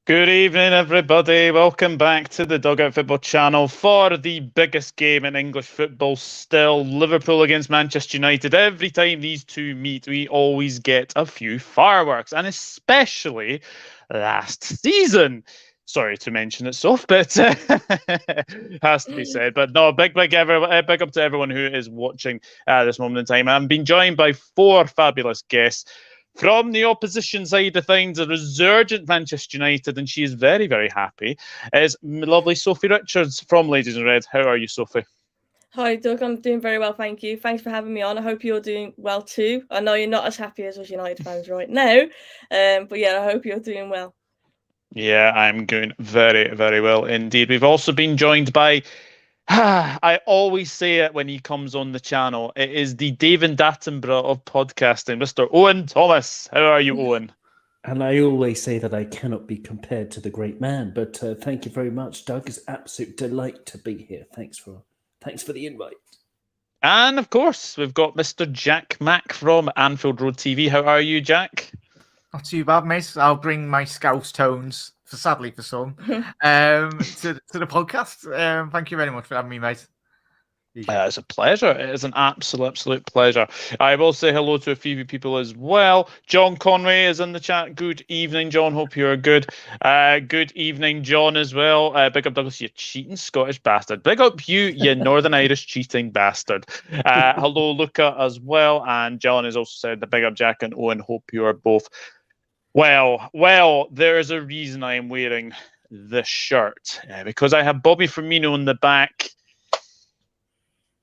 Good evening, everybody. Welcome back to the Dugout Football channel for the biggest game in English football still, Liverpool against Manchester United. Every time these two meet, we always get a few fireworks, and especially last season. Sorry to mention it, Soph, but has to be said. But no, big up to everyone who is watching at this moment in time. I'm being joined by four fabulous guests. From the opposition side of things, a resurgent Manchester United, and she is very, very happy, is lovely Sophie Richards from Ladies in Red. How are you, Sophie? Hi, Doug. I'm doing very well, thank you. Thanks for having me on. I hope you're doing well too. I know you're not as happy as us United fans right now, but yeah, I hope you're doing well. Yeah, I'm doing very, very well indeed. We've also been joined by I always say it when he comes on the channel. It is the David Attenborough of podcasting, Mr. Owen Thomas. How are you, Owen? And I always say that I cannot be compared to the great man, but thank you very much, Doug. It's an absolute delight to be here. Thanks for the invite. And of course, we've got Mr. Jack Mack from Anfield Road TV. How are you, Jack? Not too bad, mate. I'll bring my Scouse tones, sadly for some, to the podcast. Thank you very much for having me, mate. It's a pleasure. It is an absolute pleasure. I will say hello to a few people as well. John Conway is in the chat. Good evening, John. Hope you're good. Good evening, John, as well. Big up Douglas, you cheating Scottish bastard. Big up you Northern Irish cheating bastard. Hello, Luca, as well. And John has also said the big up Jack and Owen. Hope you are both well. There is a reason I am wearing this shirt. Because I have Bobby Firmino in the back.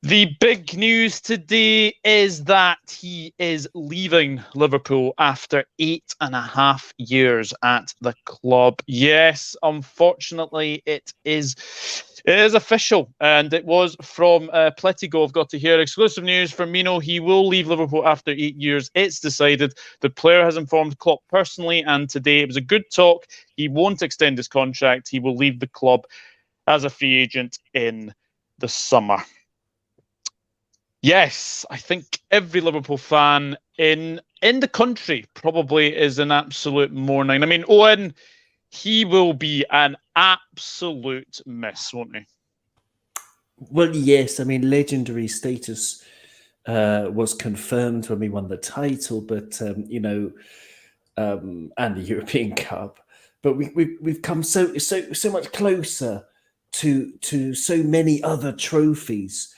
The big news today is that he is leaving Liverpool after 8.5 years at the club. Yes, unfortunately, it is official, and it was from Pletigo. I've got to hear exclusive news. Firmino, he will leave Liverpool after 8 years. It's decided. The player has informed Klopp personally, and today it was a good talk. He won't extend his contract. He will leave the club as a free agent in the summer. Yes, I think every Liverpool fan in the country probably is in absolute mourning. I mean, Owen, he will be an absolute miss, won't he? Well, yes. I mean, legendary status was confirmed when we won the title, but and the European Cup. But we've come so much closer to so many other trophies.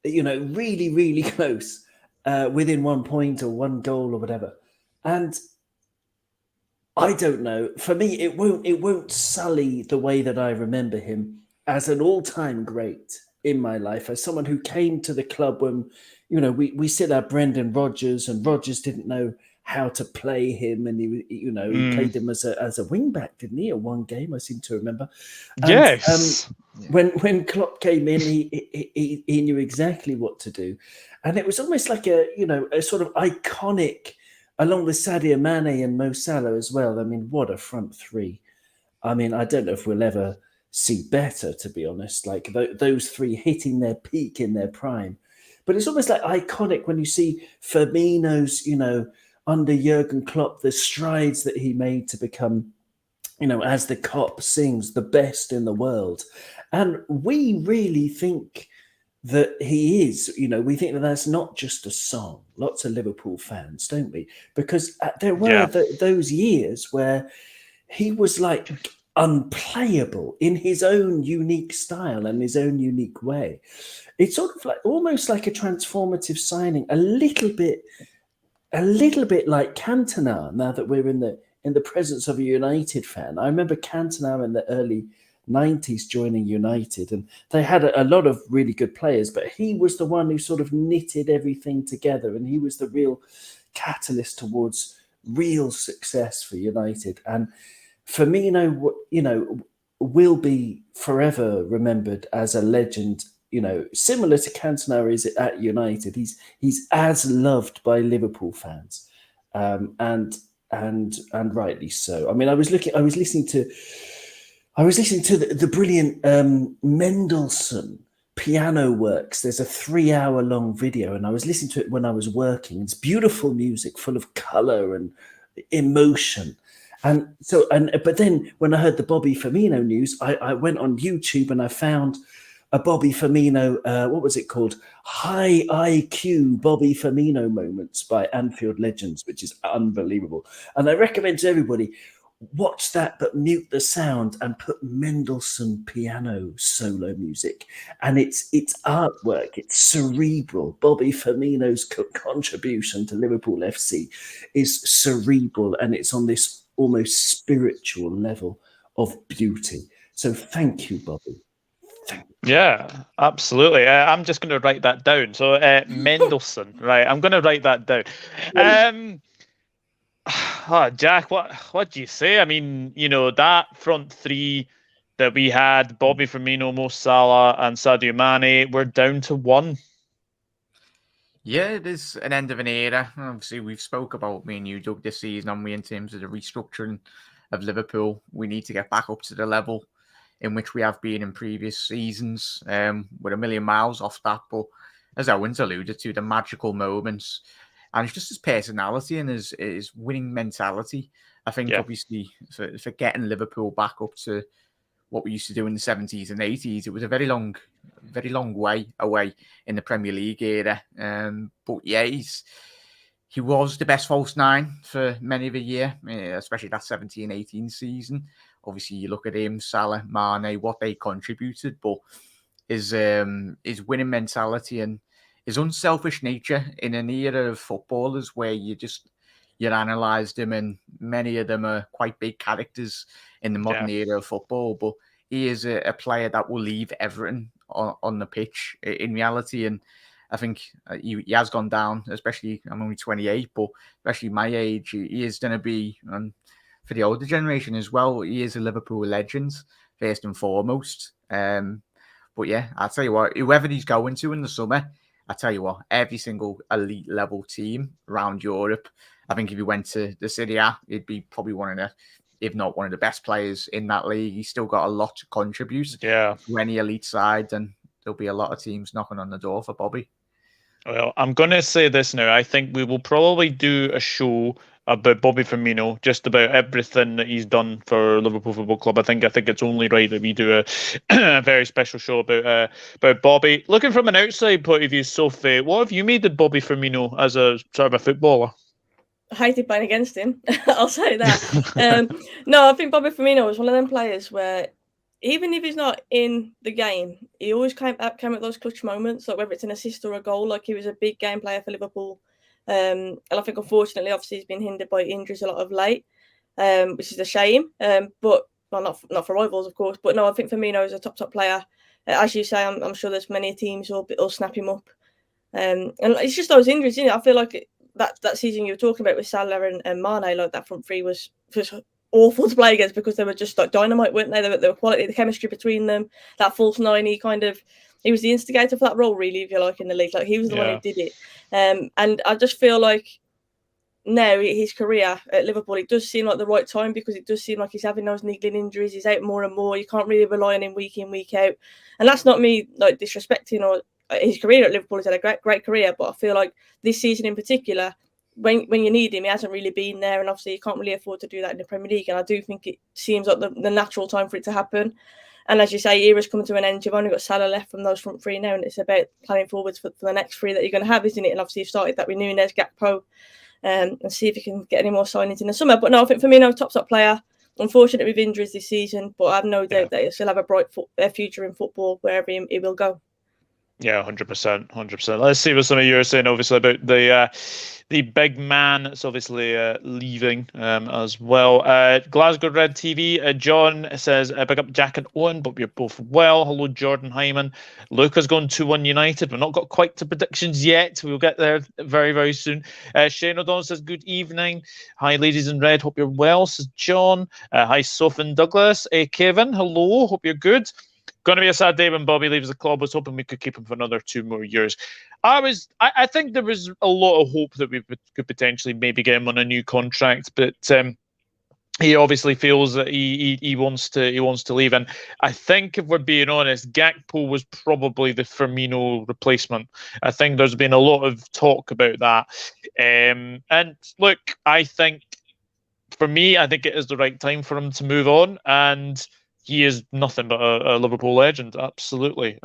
Really, really close, within 1 point or one goal or whatever. And I don't know. For me, it won't sully the way that I remember him as an all-time great in my life, as someone who came to the club when, we still had Brendan Rodgers, and Rodgers didn't know how to play him, and he played him as a wing back, didn't he? At one game, I seem to remember. And, yes. When Klopp came in, he knew exactly what to do, and it was almost like a sort of iconic, along with Sadio Mane and Mo Salah as well. I mean, what a front three! I mean, I don't know if we'll ever see better, to be honest. Like those three hitting their peak in their prime, but it's almost like iconic when you see Firmino's, under Jurgen Klopp, the strides that he made to become, as the cop sings, the best in the world. And we really think that he is, we think that that's not just a song. Lots of Liverpool fans, don't we? Because there were those years where he was like unplayable in his own unique style and his own unique way. It's sort of like almost like a transformative signing, a little bit like Cantona, now that we're in the presence of a United fan. I remember Cantona in the early 90s joining United, and they had a lot of really good players, but he was the one who sort of knitted everything together, and he was the real catalyst towards real success for United. And Firmino, will be forever remembered as a legend. Similar to Cantona is at United, he's as loved by Liverpool fans, and rightly so. I mean, I was listening to the brilliant Mendelssohn piano works. There's a 3-hour long video, and I was listening to it when I was working. It's beautiful music, full of color and emotion. And so, but then when I heard the Bobby Firmino news, I went on YouTube and I found a Bobby Firmino, what was it called? High IQ Bobby Firmino moments by Anfield legends, which is unbelievable. And I recommend to everybody, watch that, but mute the sound and put Mendelssohn piano solo music. And it's artwork, it's cerebral. Bobby Firmino's contribution to Liverpool FC is cerebral, and it's on this almost spiritual level of beauty. So thank you, Bobby. Yeah, absolutely. I'm just going to write that down. So Mendelssohn, right? I'm going to write that down. Jack, what do you say? I mean, that front three that we had, Bobby Firmino, Mo Salah, and Sadio Mane, we're down to one. Yeah, it is an end of an era. Obviously, we've spoke about me and you, Doug, this season, and we in terms of the restructuring of Liverpool. We need to get back up to the level in which we have been in previous seasons. We're a million miles off that, but as Owen's alluded to, the magical moments, and it's just his personality and his winning mentality. I think, obviously, for getting Liverpool back up to what we used to do in the 70s and 80s, it was a very long way away in the Premier League era. But yeah, he was the best false nine for many of a year, especially that 17-18 season. Obviously, you look at him, Salah, Mane, what they contributed, but his winning mentality and his unselfish nature in an era of footballers where you analyse them, and many of them are quite big characters in the modern era of football, but he is a player that will leave everything on the pitch in reality. And I think he has gone down, especially, I'm only 28, but especially my age, he is going to be, and for the older generation as well, he is a Liverpool legend, first and foremost. But yeah, I'll tell you what, whoever he's going to in the summer, I tell you what, every single elite level team around Europe, I think if he went to the Serie A, he'd be probably one of the, if not one of the best players in that league. He's still got a lot to contribute to any elite side, and there'll be a lot of teams knocking on the door for Bobby. Well, I'm going to say this now. I think we will probably do a show about Bobby Firmino, just about everything that he's done for Liverpool Football Club. I think it's only right that we do a very special show about Bobby. Looking from an outside point of view, Sophie, what have you made of Bobby Firmino as a sort of a footballer? I hated playing against him. I'll say that. No, I think Bobby Firmino was one of them players where, even if he's not in the game, he always came at those clutch moments, like whether it's an assist or a goal. Like, he was a big game player for Liverpool. And I think, unfortunately, obviously, he's been hindered by injuries a lot of late, which is a shame. But well, not for rivals, of course. But no, I think Firmino is a top player. As you say, I'm sure there's many teams who'll snap him up. And it's just those injuries, isn't it? I feel like that season you were talking about with Salah and Mane, like that front three was awful to play against, because they were just like dynamite, weren't they? They were quality, the chemistry between them. That false nine, he was the instigator for that role, really, if you like, in the league. Like, he was the one who did it. And I just feel like now his career at Liverpool, it does seem like the right time, because it does seem like he's having those niggling injuries. He's out more and more. You can't really rely on him week in, week out. And that's not me like disrespecting or his career at Liverpool. He's had a great career, but I feel like this season in particular, when you need him, he hasn't really been there, and obviously you can't really afford to do that in the Premier League. And I do think it seems like the natural time for it to happen. And as you say, era's coming to an end. You've only got Salah left from those front three now, and it's about planning forwards for the next three that you're going to have, isn't it? And obviously you've started that with Nunez, Gakpo, and see if you can get any more signings in the summer. But no, I think Firmino, top player. Unfortunate with injuries this season, but I have no doubt that he'll still have a bright future in football wherever he will go. Yeah, 100%. Let's see what some of you are saying, obviously, about the big man that's obviously leaving as well. Glasgow Red TV, John says, big up Jack and Owen, but we're both well. Hello, Jordan Hyman. Luca's gone 2-1 United. We've not got quite to predictions yet. We'll get there very, very soon. Shane O'Donnell says, good evening. Hi, ladies in red. Hope you're well, says John. Hi, Sophie and Douglas. Kevin, hello. Hope you're good. Going to be a sad day when Bobby leaves the club. I was hoping we could keep him for another 2 more years. I think there was a lot of hope that we could potentially maybe get him on a new contract, but he obviously feels that he wants to leave. And I think, if we're being honest, Gakpo was probably the Firmino replacement. I think there's been a lot of talk about that. And look, I think for me, I think it is the right time for him to move on, and he is nothing but a Liverpool legend. Absolutely.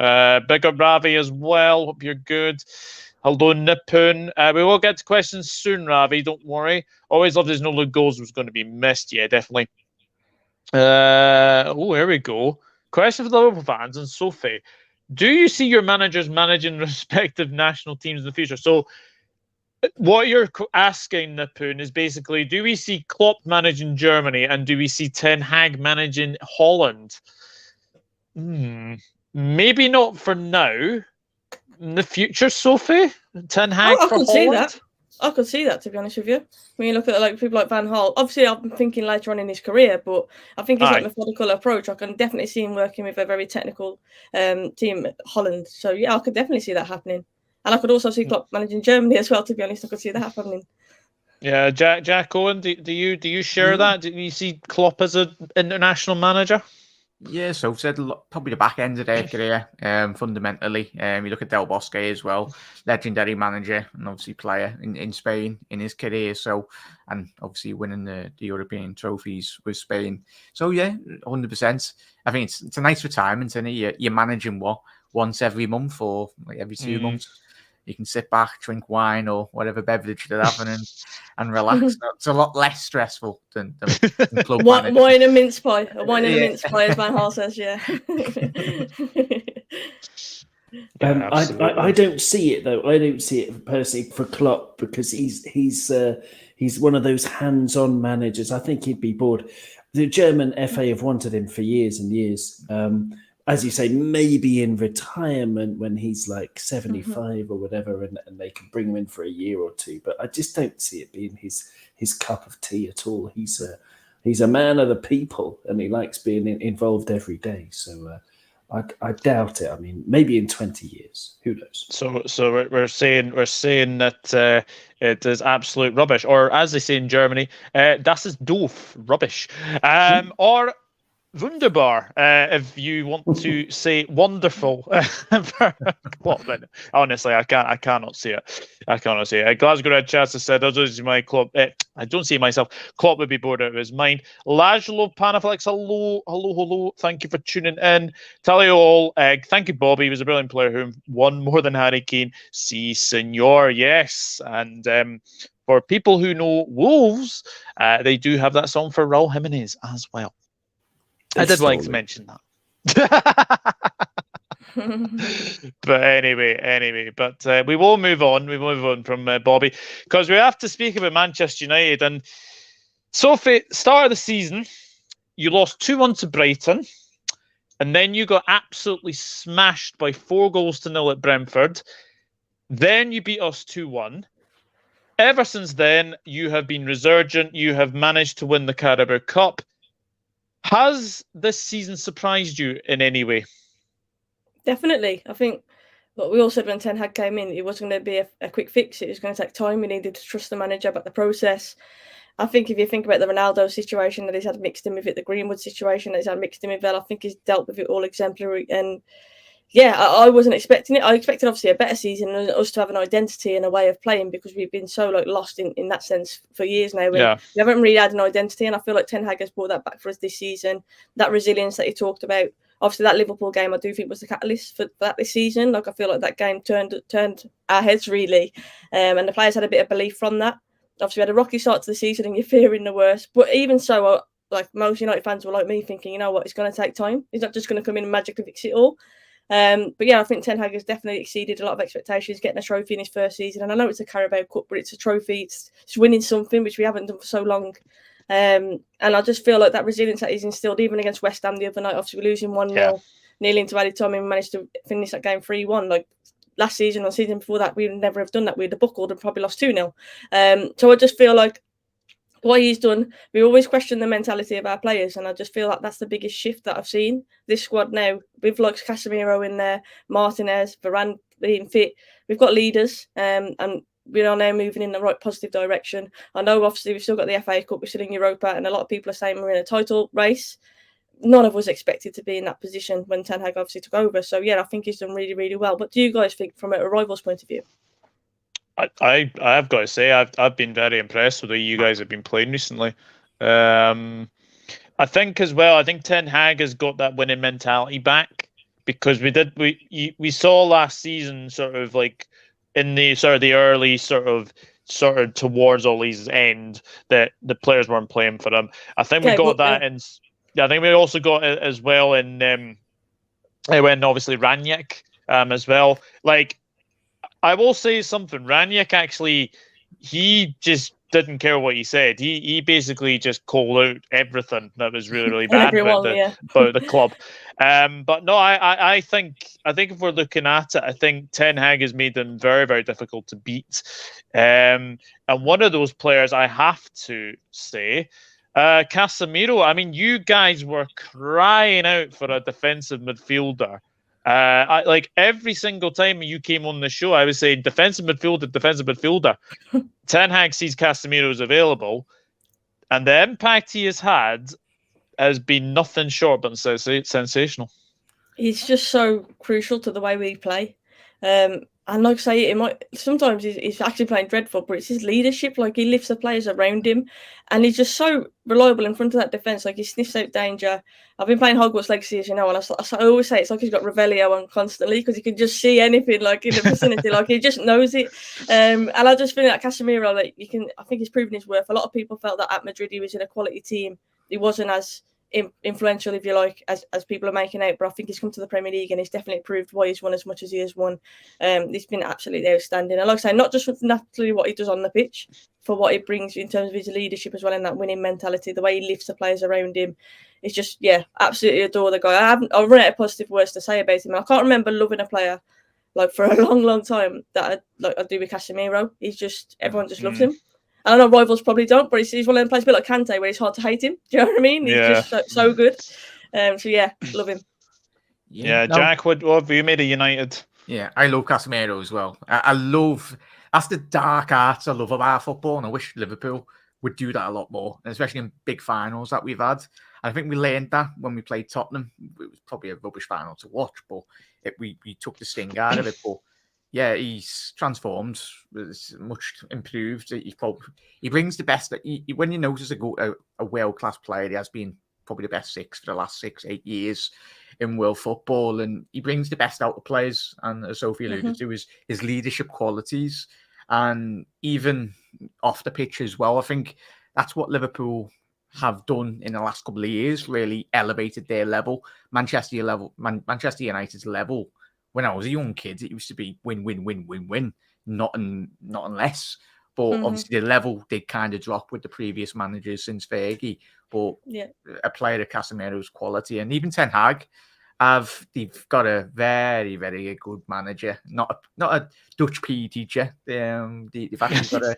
Big up Ravi as well. Hope you're good. Hello, Nippon. We will get to questions soon, Ravi. Don't worry. Always loved his no-look goals was going to be missed. Yeah, definitely. Here we go. Question for the Liverpool fans and Sophie. Do you see your managers managing respective national teams in the future? So what you're asking, Nippon, is basically, do we see Klopp managing Germany and do we see Ten Hag managing Holland? Maybe not for now. In the future, Sophie? Ten Hag for Holland? See that. I could see that, to be honest with you. When you look at like people like Van Gaal, obviously I'm thinking later on in his career, but I think his like methodical approach, I can definitely see him working with a very technical team at Holland. So yeah, I could definitely see that happening. And I could also see Klopp managing Germany as well, to be honest. I could see that happening. Yeah, Jack Owen, do you share that? Do you see Klopp as an international manager? Yeah, so I've said probably the back end of their career, fundamentally. You look at Del Bosque as well, legendary manager and obviously player in Spain in his career. So, and obviously winning the European trophies with Spain. So yeah, 100%. I think it's a nice retirement, and you're managing once every month or like every 2 months. You can sit back, drink wine or whatever beverage they're having and relax. It's a lot less stressful than club management. Wine and mince pie. A wine and a mince pie, as Van Gaal says, yeah. I don't see it, though. I don't see it personally for Klopp because he's one of those hands-on managers. I think he'd be bored. The German FA have wanted him for years and years. As you say, maybe in retirement when he's like 75 or whatever, and they can bring him in for a year or two. But I just don't see it being his cup of tea at all. He's a man of the people, and he likes being involved every day. So I doubt it. I mean, maybe in 20 years, who knows? So we're saying that it is absolute rubbish, or as they say in Germany, das ist doof, rubbish, or wunderbar, if you want to say wonderful. Honestly, I cannot see it. I cannot see it. Glasgow Red Chats has said, I don't see myself. Klopp would be bored out of his mind. Lajlo Panaflex, hello. Thank you for tuning in. Tell you all, thank you, Bobby. He was a brilliant player who won more than Harry Kane. Si, senor. Yes. And for people who know Wolves, they do have that song for Raul Jimenez as well. I did like to mention that. But anyway, but we will move on. We will move on from Bobby because we have to speak about Manchester United. And Sophie, start of the season, you lost 2-1 to Brighton, and then you got absolutely smashed by 4-0 at Brentford. Then you beat us 2-1. Ever since then, you have been resurgent. You have managed to win the Carabao Cup. Has this season surprised you in any way? Definitely. I think what we all said when Ten Hag came in, it wasn't going to be a quick fix. It was going to take time. We needed to trust the manager about the process. I think if you think about the Ronaldo situation that he's had mixed in with it, the Greenwood situation that he's had mixed in with it, I think he's dealt with it all exemplary. And yeah, I wasn't expecting it. I expected obviously a better season and us to have an identity and a way of playing because we've been so lost in that sense for years now. We haven't really had an identity, and I feel like Ten Hag has brought that back for us this season. That resilience that he talked about, obviously that Liverpool game, I do think was the catalyst for that this season. Like I feel like that game turned our heads really, and the players had a bit of belief from that. Obviously, we had a rocky start to the season, and you're fearing the worst. But even so, like most United fans were like me, thinking, you know what, it's going to take time. He's not just going to come in and magically fix it all. But yeah, I think Ten Hag has definitely exceeded a lot of expectations, getting a trophy in his first season. And I know it's a Carabao Cup, but it's a trophy. It's winning something, which we haven't done for so long. And I just feel like that resilience that he's instilled, even against West Ham the other night, obviously we're losing 1-0, nearly into added time, and we managed to finish that game 3-1. Like last season or season before that, we would never have done that. We'd have buckled and probably lost 2-0. So I just feel like what he's done, we always question the mentality of our players, and I just feel like that's the biggest shift that I've seen. This squad now, with like Casemiro in there, Martinez, Varane being fit, we've got leaders, and we are now moving in the right positive direction. I know obviously we've still got the FA Cup, we're still in Europa, and a lot of people are saying we're in a title race. None of us expected to be in that position when Ten Hag obviously took over. So yeah, I think he's done really, really well. What do you guys think from a rival's point of view? I've got to say I've been very impressed with the way you guys have been playing recently. I think as well. I think Ten Hag has got that winning mentality back, because we saw last season, sort of like in the early sort of towards Ole's end, that the players weren't playing for him. I think we got that in. I think we also got it as well in when obviously Ranić as well. Like, I will say something. Ranić actually, he just didn't care what he said. He basically just called out everything that was really bad about the club. But no, I think if we're looking at it, I think Ten Hag has made them very, very difficult to beat. And one of those players, I have to say, Casemiro. I mean, you guys were crying out for a defensive midfielder. Like every single time you came on the show, I was saying defensive midfielder. Ten Hag sees Casemiro as available, and the impact he has had has been nothing short but sensational. He's just so crucial to the way we play. And like I say, sometimes he's actually playing dreadful, but it's his leadership. Like, he lifts the players around him, and he's just so reliable in front of that defence. Like, he sniffs out danger. I've been playing Hogwarts Legacy, as you know, and I always say it's like he's got Revelio on constantly, because he can just see anything like in the vicinity. Like, he just knows it. And I just feel like Casemiro, like, I think he's proven his worth. A lot of people felt that at Madrid he was in a quality team. He wasn't as influential, if you like, as people are making out, but I think he's come to the Premier League and he's definitely proved why he's won as much as he has won. He's been absolutely outstanding, and like I say, not just with naturally what he does on the pitch, for what he brings in terms of his leadership as well, and that winning mentality, the way he lifts the players around him. It's just, absolutely adore the guy. I've run out of positive words to say about him. I can't remember loving a player like for a long time that I do with Casemiro. He's just, everyone just loves him. I know rivals probably don't, but he's one of them players a bit like Kante, where it's hard to hate him. Do you know what I mean? He's just so good. Love him. Yeah, Jack, what have you made of United? Yeah, I love Casemiro as well. I love, that's the dark arts I love about football, and I wish Liverpool would do that a lot more, especially in big finals that we've had. And I think we learned that when we played Tottenham. It was probably a rubbish final to watch, but we took the sting out of it. But yeah, he's transformed. It's much improved. He brings the best. When you notice a world-class player, he has been probably the best six for the last 6-8 years in world football, and he brings the best out of players. And as Sophie alluded to, his leadership qualities, and even off the pitch as well. I think that's what Liverpool have done in the last couple of years, really elevated their level. Manchester United's level, when I was a young kid, it used to be win, win, win, win, win, not unless. But obviously the level did kind of drop with the previous managers since Fergie. But a player of Casemiro's quality, and even Ten Hag, they've got a very, very good manager, not a Dutch PE teacher. They've actually got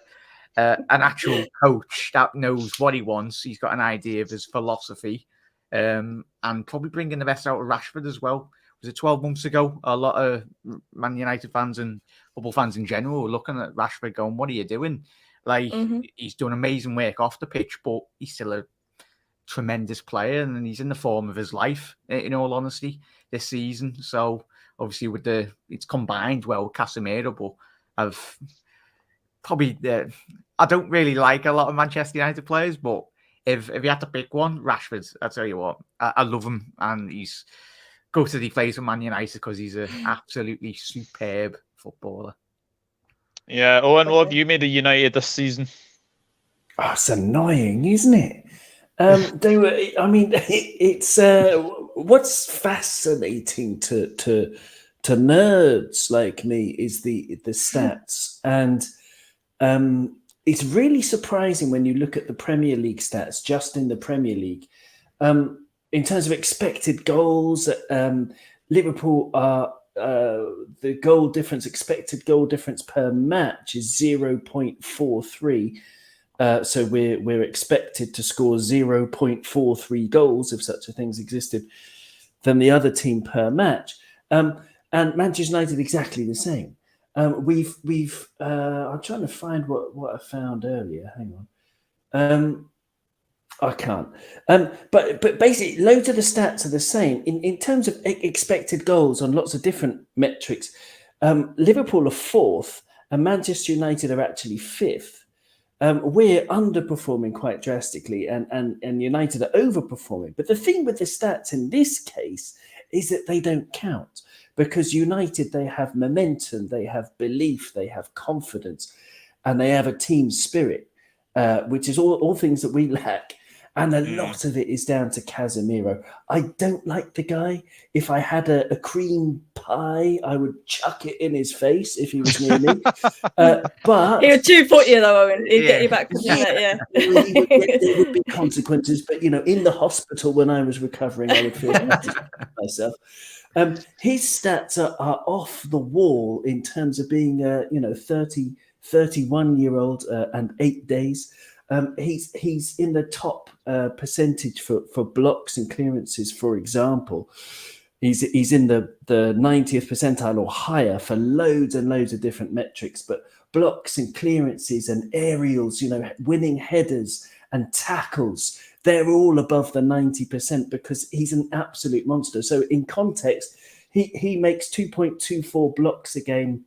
an actual coach that knows what he wants. He's got an idea of his philosophy, and probably bringing the best out of Rashford as well. Was it 12 months ago? A lot of Man United fans and football fans in general were looking at Rashford going, what are you doing? Like, he's done amazing work off the pitch, but he's still a tremendous player, and he's in the form of his life, in all honesty, this season. So, obviously, it's combined well with Casemiro, but I've probably... I don't really like a lot of Manchester United players, but if you had to pick one, Rashford, I tell you what, I love him, and he's... He plays for Man United because he's an absolutely superb footballer. Yeah, Owen, what have you made of United this season? Oh, it's annoying, isn't it? It's what's fascinating to nerds like me is the stats, and it's really surprising when you look at the Premier League stats, just in the Premier League. In terms of expected goals, Liverpool are the expected goal difference per match is 0.43. So we're expected to score 0.43 goals, if such a thing's existed, than the other team per match. And Manchester United exactly the same. We've I'm trying to find what I found earlier. Hang on. I can't. But basically, loads of the stats are the same. In terms of expected goals on lots of different metrics, Liverpool are fourth and Manchester United are actually fifth. we're underperforming quite drastically, and United are overperforming. But the thing with the stats in this case is that they don't count, because United, they have momentum, they have belief, they have confidence, and they have a team spirit, which is all things that we lack. And a lot of it is down to Casemiro. I don't like the guy. If I had a cream pie, I would chuck it in his face if he was near me. But he would 2-foot you though, Owen. He'd get you back. Yeah. There would be consequences. But in the hospital when I was recovering, I would feel better about myself. His stats are off the wall in terms of being 31-year-old and 8 days. He's in the top percentage for blocks and clearances, for example. He's in the 90th percentile or higher for loads and loads of different metrics. But blocks and clearances and aerials, winning headers and tackles, they're all above the 90% because he's an absolute monster. So in context, he makes 2.24 blocks a game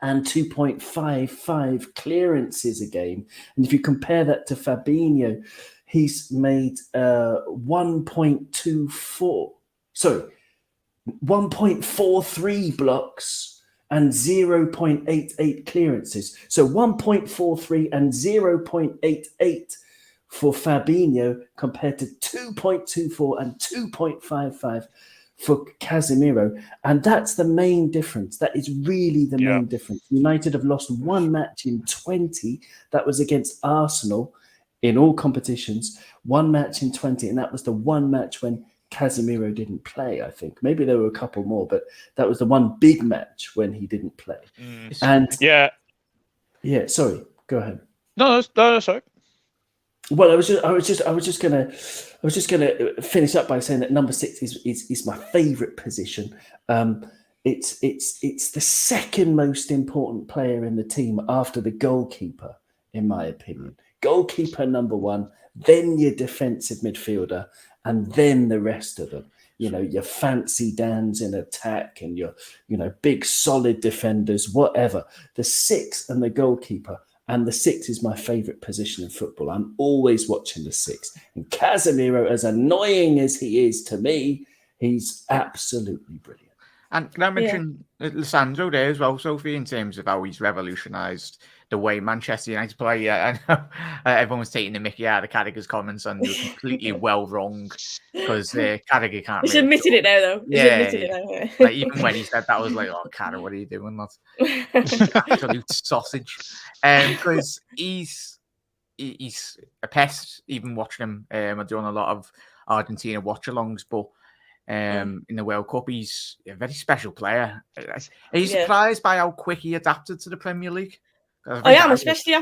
and 2.55 clearances a game. And if you compare that to Fabinho, he's made 1.43 blocks and 0.88 clearances. So 1.43 and 0.88 for Fabinho compared to 2.24 and 2.55 for Casemiro. And that's the main difference. That is really the main difference. United have lost one match in 20. That was against Arsenal in all competitions. One match in 20. And that was the one match when Casemiro didn't play, I think. Maybe there were a couple more, but that was the one big match when he didn't play. And sorry, go ahead. No, sorry. Well, I was just gonna finish up by saying that number 6 is my favourite position. It's the second most important player in the team after the goalkeeper, in my opinion. Goalkeeper number 1, then your defensive midfielder, and then the rest of them. Your fancy Dans in attack and your big solid defenders, whatever. The 6 and the goalkeeper. And the 6 is my favourite position in football. I'm always watching the 6. And Casemiro, as annoying as he is to me, he's absolutely brilliant. And can I mention Lissandro there as well, Sophie, in terms of how he's revolutionised the way Manchester United play? I know everyone was taking the mickey out of Carragher's comments, and they were completely well wrong, because Carragher can't. He's admitted it now, though. Like, even when he said that, I was like, "Oh, Carragher, what are you doing? That's absolute sausage." Because he's a pest. Even watching him, I'm doing a lot of Argentina watch-alongs, but. In the World Cup, he's a very special player. Are you surprised by how quick he adapted to the Premier League? I am, especially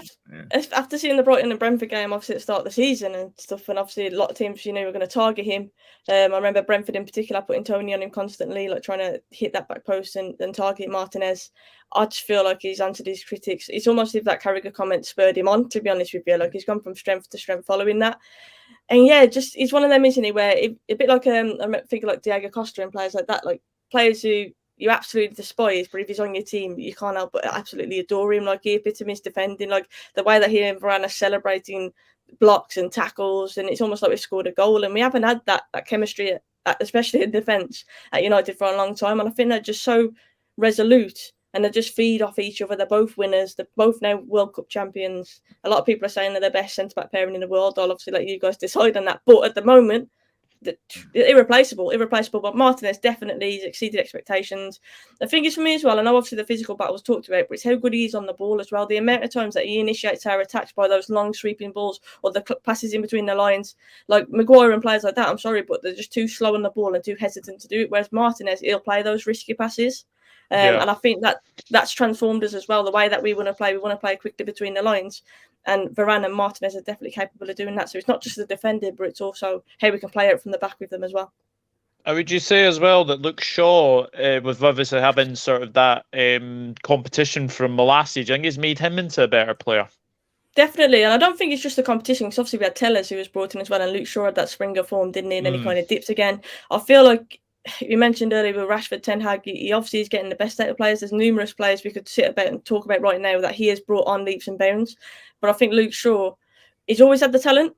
after seeing the Brighton and Brentford game, obviously at the start of the season and stuff, and obviously a lot of teams, were going to target him. I remember Brentford in particular putting Tony on him constantly, like trying to hit that back post and target Martinez. I just feel like he's answered his critics. It's almost as if that Carragher comment spurred him on, to be honest with you. Like, he's gone from strength to strength following that. And he's one of them, isn't he, where a bit like I think like Diego Costa and players like that, like players who you absolutely despise, but if he's on your team, you can't help but absolutely adore him. Like, he epitomised defending, like the way that he and Varane are celebrating blocks and tackles, and it's almost like we've scored a goal. And we haven't had that chemistry, especially in defence, at United for a long time. And I think they're just so resolute. And they just feed off each other. They're both winners. They're both now World Cup champions. A lot of people are saying they're the best centre-back pairing in the world. I'll obviously let you guys decide on that. But at the moment, irreplaceable. But Martinez definitely has exceeded expectations. The thing is for me as well, I know obviously the physical battles talked about, but it's how good he is on the ball as well. The amount of times that he initiates our attacks by those long sweeping balls or the passes in between the lines. Like Maguire and players like that, I'm sorry, but they're just too slow on the ball and too hesitant to do it. Whereas Martinez, he'll play those risky passes. And I think that's transformed us as well. The way that we want to play quickly between the lines. And Varane and Martinez are definitely capable of doing that. So it's not just the defending, but it's also how we can play out from the back with them as well. Would you say as well that Luke Shaw, with obviously having sort of that competition from Molasse, I think it's made him into a better player? Definitely. And I don't think it's just the competition, because obviously we had Tellers who was brought in as well, and Luke Shaw had that Springer form, didn't he, and then he kind of dipped again. I feel like you mentioned earlier with Rashford, Ten Hag, he obviously is getting the best out of players. There's numerous players we could sit about and talk about right now that he has brought on leaps and bounds. But I think Luke Shaw, he's always had the talent.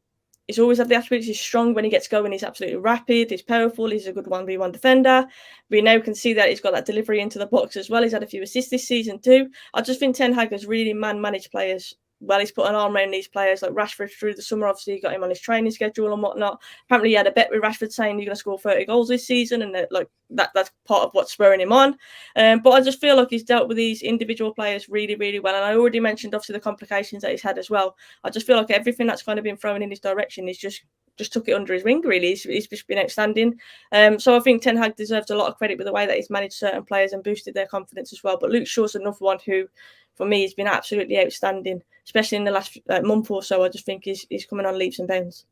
He's always had the attributes. He's strong when he gets going. He's absolutely rapid. He's powerful. He's a good 1v1 defender. We now can see that he's got that delivery into the box as well. He's had a few assists this season too. I just think Ten Hag has really man-managed players. Well, he's put an arm around these players like Rashford through the summer. Obviously, he got him on his training schedule and whatnot. Apparently, he had a bet with Rashford saying he's going to score 30 goals this season, and that's part of what's spurring him on. But I just feel like he's dealt with these individual players really, really well. And I already mentioned, obviously, the complications that he's had as well. I just feel like everything that's kind of been thrown in his direction, he's just took it under his wing, really. He's just been outstanding. So I think Ten Hag deserves a lot of credit with the way that he's managed certain players and boosted their confidence as well. But Luke Shaw's another one who, for me, has been absolutely outstanding, especially in the last month or so. I just think he's coming on leaps and bounds.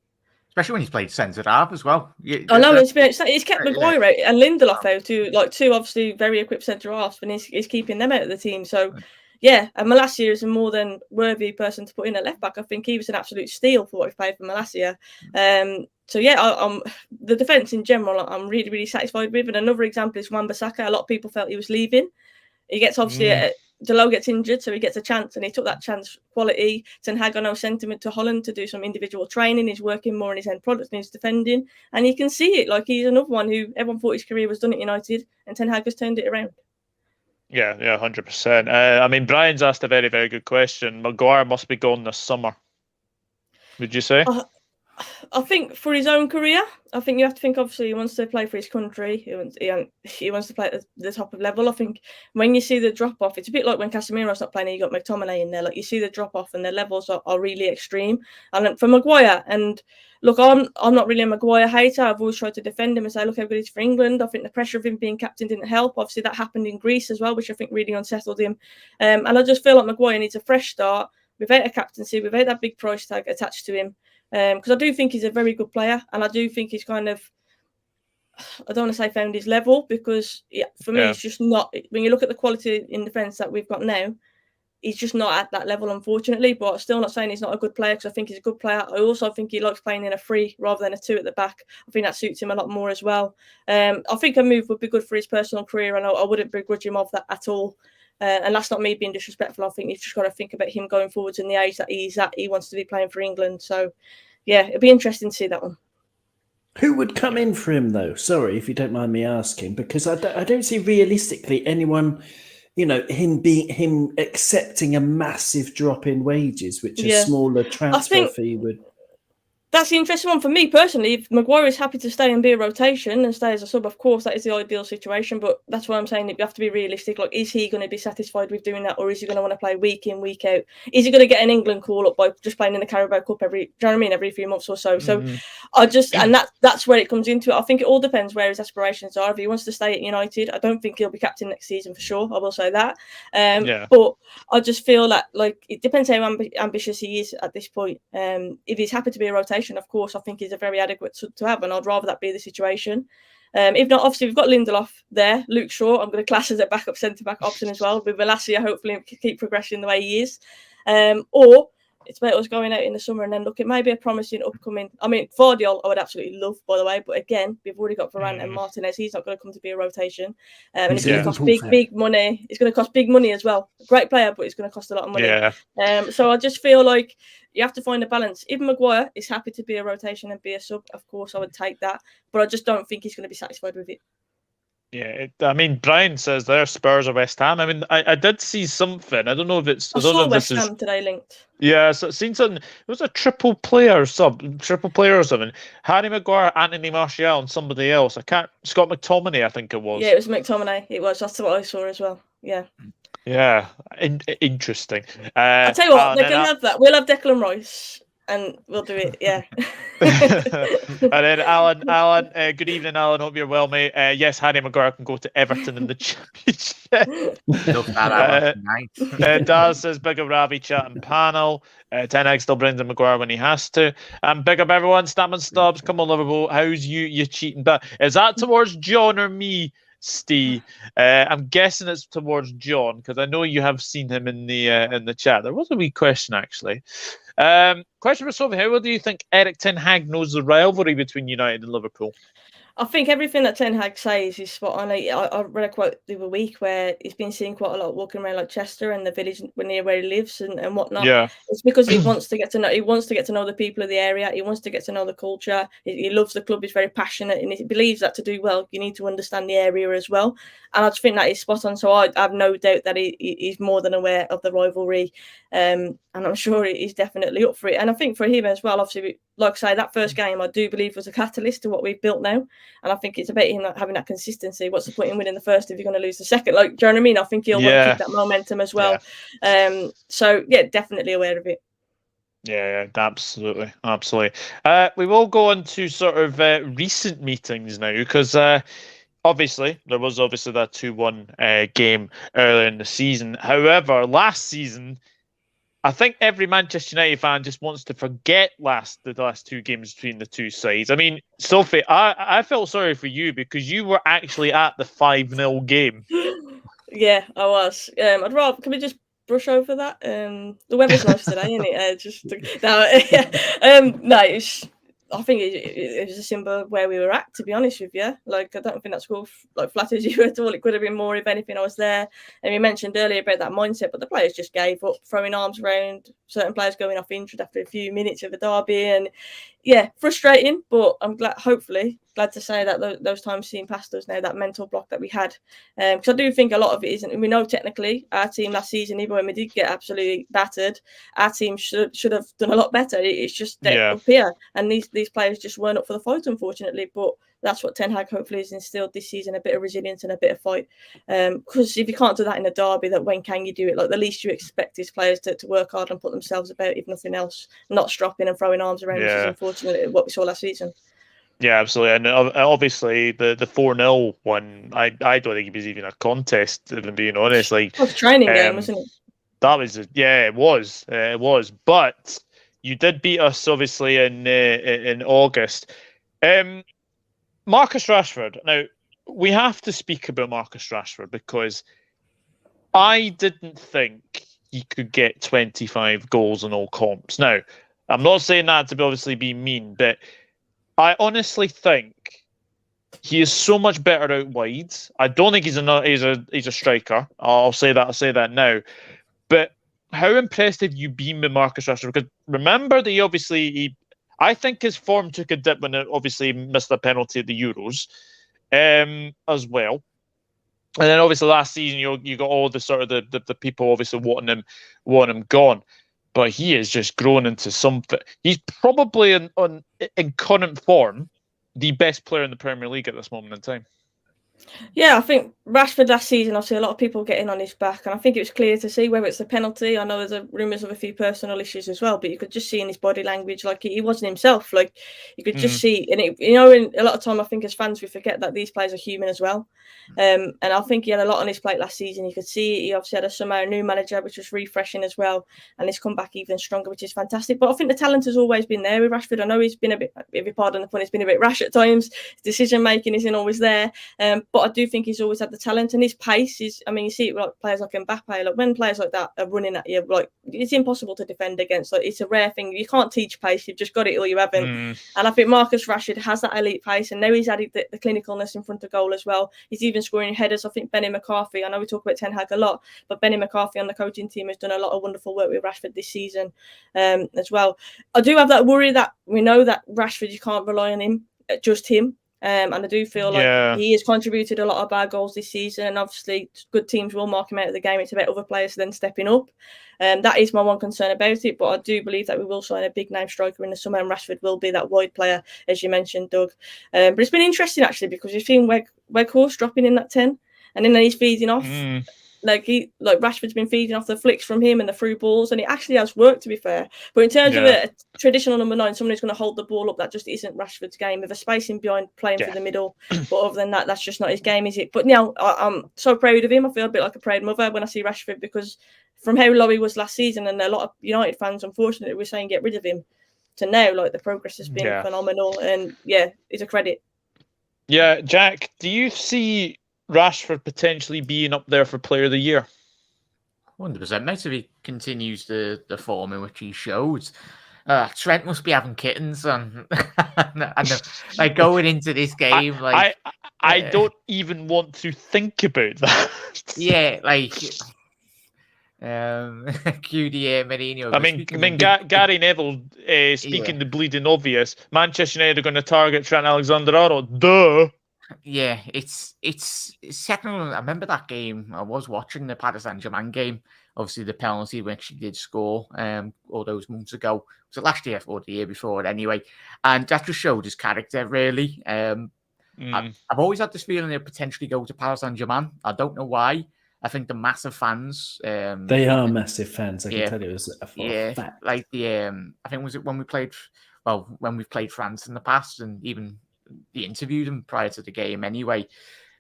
Especially when he's played centre half as well. I know he's kept Maguire out and Lindelof out too, like two obviously very equipped centre halves, and he's keeping them out of the team. So yeah, and Malacia is a more than worthy person to put in at left back. I think he was an absolute steal for what he paid for Malacia. So yeah, the defence in general, I'm really, really satisfied with. And another example is Wan-Bissaka. A lot of people felt he was leaving. He gets obviously Delo gets injured, so he gets a chance, and he took that chance. Quality. Ten Hag, I know, sent him to Holland to do some individual training. He's working more on his end product and he's defending, and you can see it. Like, he's another one who everyone thought his career was done at United, and Ten Hag has turned it around. Yeah, 100%. I mean, Brian's asked a very, very good question. Maguire must be gone this summer. Would you say? I think for his own career, I think you have to think, obviously, he wants to play for his country. He wants to play at the top of level. I think when you see the drop-off, it's a bit like when Casemiro's not playing and you got McTominay in there. Like, you see the drop-off and their levels are really extreme. And for Maguire, and look, I'm not really a Maguire hater. I've always tried to defend him and say, look how good he's for England. I think the pressure of him being captain didn't help. Obviously, that happened in Greece as well, which I think really unsettled him. And I just feel like Maguire needs a fresh start without a captaincy, without that big price tag attached to him. Because I do think he's a very good player, and I do think he's kind of, I don't want to say found his level, because for me, it's just not. When you look at the quality in defence that we've got now, he's just not at that level, unfortunately. But still not saying he's not a good player, because I think he's a good player. I also think he likes playing in a 3 rather than a 2 at the back. I think that suits him a lot more as well. I think a move would be good for his personal career, and I wouldn't begrudge him of that at all. And that's not me being disrespectful. I think you've just got to think about him going forwards in the age that he's at. He wants to be playing for England. So, yeah, it'll be interesting to see that one. Who would come in for him, though? Sorry, if you don't mind me asking, because I don't see realistically anyone, him accepting a massive drop in wages, which a smaller transfer fee would. That's the interesting one for me personally. If Maguire is happy to stay and be a rotation and stay as a sub, of course, that is the ideal situation. But that's why I'm saying that you have to be realistic. Like, is he going to be satisfied with doing that, or is he going to want to play week in, week out? Is he going to get an England call up by just playing in the Carabao Cup every few months or so? So and that's where it comes into it. I think it all depends where his aspirations are. If he wants to stay at United, I don't think he'll be captain next season for sure. I will say that. But I just feel that, like, it depends how ambitious he is at this point. If he's happy to be a rotation, of course, I think he's a very adequate to have, and I'd rather that be the situation. If not, obviously, we've got Lindelof there. Luke Shaw, I'm going to class as a backup centre-back option as well, with Malacia hopefully keep progressing the way he is. Or it's about us going out in the summer and then look, it may be a promising upcoming. I mean, Vardiol, I would absolutely love, by the way, but again, we've already got Varane and Martinez. He's not going to come to be a rotation, and it's going to cost big money. It's going to cost big money as well. Great player, but it's going to cost a lot of money. So I just feel like you have to find a balance. Even Maguire is happy to be a rotation and be a sub. Of course, I would take that, but I just don't think he's going to be satisfied with it. Yeah, I mean, Brian says there Spurs or West Ham. I mean, I did see something. I don't know if it's. I saw West Ham today linked. Yeah, so I've seen something. It was a triple player or something. Harry Maguire, Anthony Martial, and somebody else. Scott McTominay, I think it was. Yeah, it was McTominay. It was. That's what I saw as well. Yeah. Yeah, interesting. I'll tell you what, they can have that. We'll have Declan Rice. And we'll do it, yeah. And then Alan, good evening, Alan. Hope you're well, mate. Yes, Harry Maguire can go to Everton in the Championship. Daz says, big up Ravi chat and panel. Ten Hag still brings in Maguire when he has to. Big up everyone. Stamp Stubbs, come on, Liverpool. How's you cheating? But is that towards John or me, Steve? I'm guessing it's towards John, because I know you have seen him in the chat. There was a wee question actually. Question for Sophie: how well do you think Erik ten Hag knows the rivalry between United and Liverpool? I think everything that Ten Hag says is spot on. I read a quote the other week where he's been seeing quite a lot walking around like Chester and the village near where he lives and whatnot. Yeah. It's because he wants to get to know. He wants to get to know the people of the area. He wants to get to know the culture. He loves the club. He's very passionate, and he believes that to do well, you need to understand the area as well. And I just think that is spot on. So I have no doubt that he's more than aware of the rivalry, and I'm sure he's definitely up for it. And I think for him as well, obviously, like I say, that first game I do believe was a catalyst to what we've built now. And I think it's about him not having that consistency. What's the point in winning the first if you're going to lose the second? Like, do you know what I mean? I think he'll want to keep that momentum as well. Yeah. So yeah, definitely aware of it. Yeah, absolutely. We will go on to sort of recent meetings now, because obviously there was that 2-1 game earlier in the season. However, last season, I think every Manchester United fan just wants to forget the last two games between the two sides. I mean, Sophie, I felt sorry for you because you were actually at the 5-0 game. Yeah, I was. I'd rather. Can we just brush over that? The weather's nice today, isn't it? No, I think it was a symbol of where we were at, to be honest with you. Like, I don't think that score flatters you at all. It could have been more if anything. I was there. And we mentioned earlier about that mindset, but the players just gave up, throwing arms around, certain players going off injured after a few minutes of a derby. And yeah, frustrating, but I'm glad to say that those times seem past us now, that mental block that we had. Because I do think a lot of it isn't. We know technically our team last season, even when we did get absolutely battered, our team should have done a lot better. It's just up here. And these players just weren't up for the fight, unfortunately. But that's what Ten Hag hopefully has instilled this season, a bit of resilience and a bit of fight. Because if you can't do that in a derby, that when can you do it? Like, the least you expect is players to work hard and put themselves about, if nothing else, not stropping and throwing arms around, which is unfortunately what we saw last season. Yeah, absolutely. And obviously the 4-0 one, I don't think it was even a contest, if I'm being honest. Like, it was a training game, wasn't it? That was it was. It was. But you did beat us obviously in August. Marcus Rashford. Now, we have to speak about Marcus Rashford because I didn't think he could get 25 goals in all comps. Now, I'm not saying that to obviously be mean, but I honestly think he is so much better out wide. I don't think he's a striker. I'll say that now. But how impressed have you been with Marcus Rashford? Because remember that I think his form took a dip when it obviously missed a penalty at the Euros, as well. And then obviously last season you got all the sort of the people obviously wanting him gone. But he has just grown into something. He's probably in current form the best player in the Premier League at this moment in time. Yeah, I think Rashford last season, obviously a lot of people getting on his back, and I think it was clear to see whether it's the penalty. I know there's rumours of a few personal issues as well, but you could just see in his body language, like he wasn't himself. Like, you could just see, and in a lot of time, I think as fans we forget that these players are human as well. And I think he had a lot on his plate last season. You could see he obviously had a new manager, which was refreshing as well, and he's come back even stronger, which is fantastic. But I think the talent has always been there with Rashford. I know he's been a bit, if you pardon the pun, he's been a bit rash at times. His decision making isn't always there, but I do think he's always had the talent, and his pace is. I mean, you see it like players like Mbappe. Like, when players like that are running at you, like, it's impossible to defend against. Like, it's a rare thing. You can't teach pace. You've just got it or you haven't. And I think Marcus Rashford has that elite pace, and now he's added the clinicalness in front of goal as well. He's even scoring headers. I think Benny McCarthy. I know we talk about Ten Hag a lot, but Benny McCarthy on the coaching team has done a lot of wonderful work with Rashford this season, as well. I do have that worry that we know that Rashford, you can't rely on him, just him. And I do feel like he has contributed a lot of our goals this season. And obviously, good teams will mark him out of the game. It's about other players then stepping up. That is my one concern about it. But I do believe that we will sign a big name striker in the summer, and Rashford will be that wide player, as you mentioned, Doug. But it's been interesting, actually, because you've seen Weghorst dropping in that 10, and then he's feeding off. Like Rashford's been feeding off the flicks from him and the through balls, and it actually has worked, to be fair. But in terms of a traditional number 9, someone who's going to hold the ball up, that just isn't Rashford's game. With a space in behind, playing through the middle, but other than that, that's just not his game, is it? But now I'm so proud of him. I feel a bit like a proud mother when I see Rashford, because from how low he was last season, and a lot of United fans, unfortunately, were saying get rid of him, to now, like, the progress has been phenomenal, and it's a credit. Yeah, Jack, do you see Rashford potentially being up there for Player of the Year? 100%, mate. If he continues the form in which he showed Trent must be having kittens on. And like going into this game, I don't even want to think about that. Yeah, like QDA Mourinho. I mean, Gary Neville speaking the bleeding obvious. Manchester United are going to target Trent Alexander-Arnold. Duh. Yeah, it's second. I remember that game. I was watching the Paris Saint-Germain game. Obviously, the penalty which he did score all those months ago. Was it last year or the year before? Anyway, and that just showed his character, really. I've always had this feeling he'll potentially go to Paris Saint-Germain. I don't know why. I think the massive fans. They are massive fans. I can tell you, it was a fact. Like I think was it when we played. Well, when we've played France in the past, and even they interviewed him prior to the game anyway.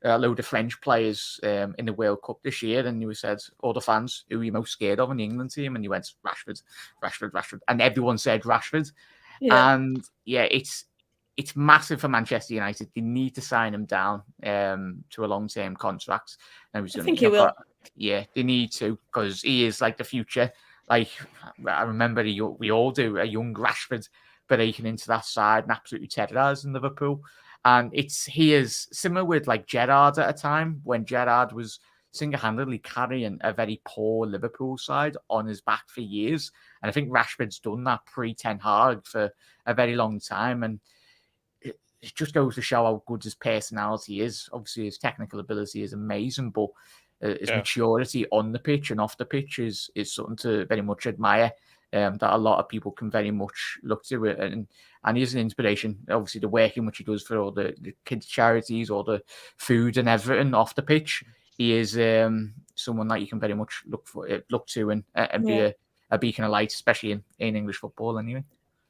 A load of French players in the World Cup this year, and you said, all the fans, who are you most scared of in the England team? And you went, Rashford. And everyone said Rashford. Yeah. And it's massive for Manchester United. They need to sign him down to a long-term contract. I think he will. Yeah, they need to, because he is like the future. Like, I remember we all do, a young Rashford breaking into that side and absolutely terrorising Liverpool. And he is similar with like Gerrard at a time, when Gerrard was single-handedly carrying a very poor Liverpool side on his back for years. And I think Rashford's done that pre-Ten Hag for a very long time. And it just goes to show how good his personality is. Obviously, his technical ability is amazing, but his maturity on the pitch and off the pitch is something to very much admire. That a lot of people can very much look to it, and he's an inspiration. Obviously, the work in which he does for all the kids' charities, all the food and everything off the pitch, he is someone that you can very much look to and be a beacon of light, especially in English football, anyway.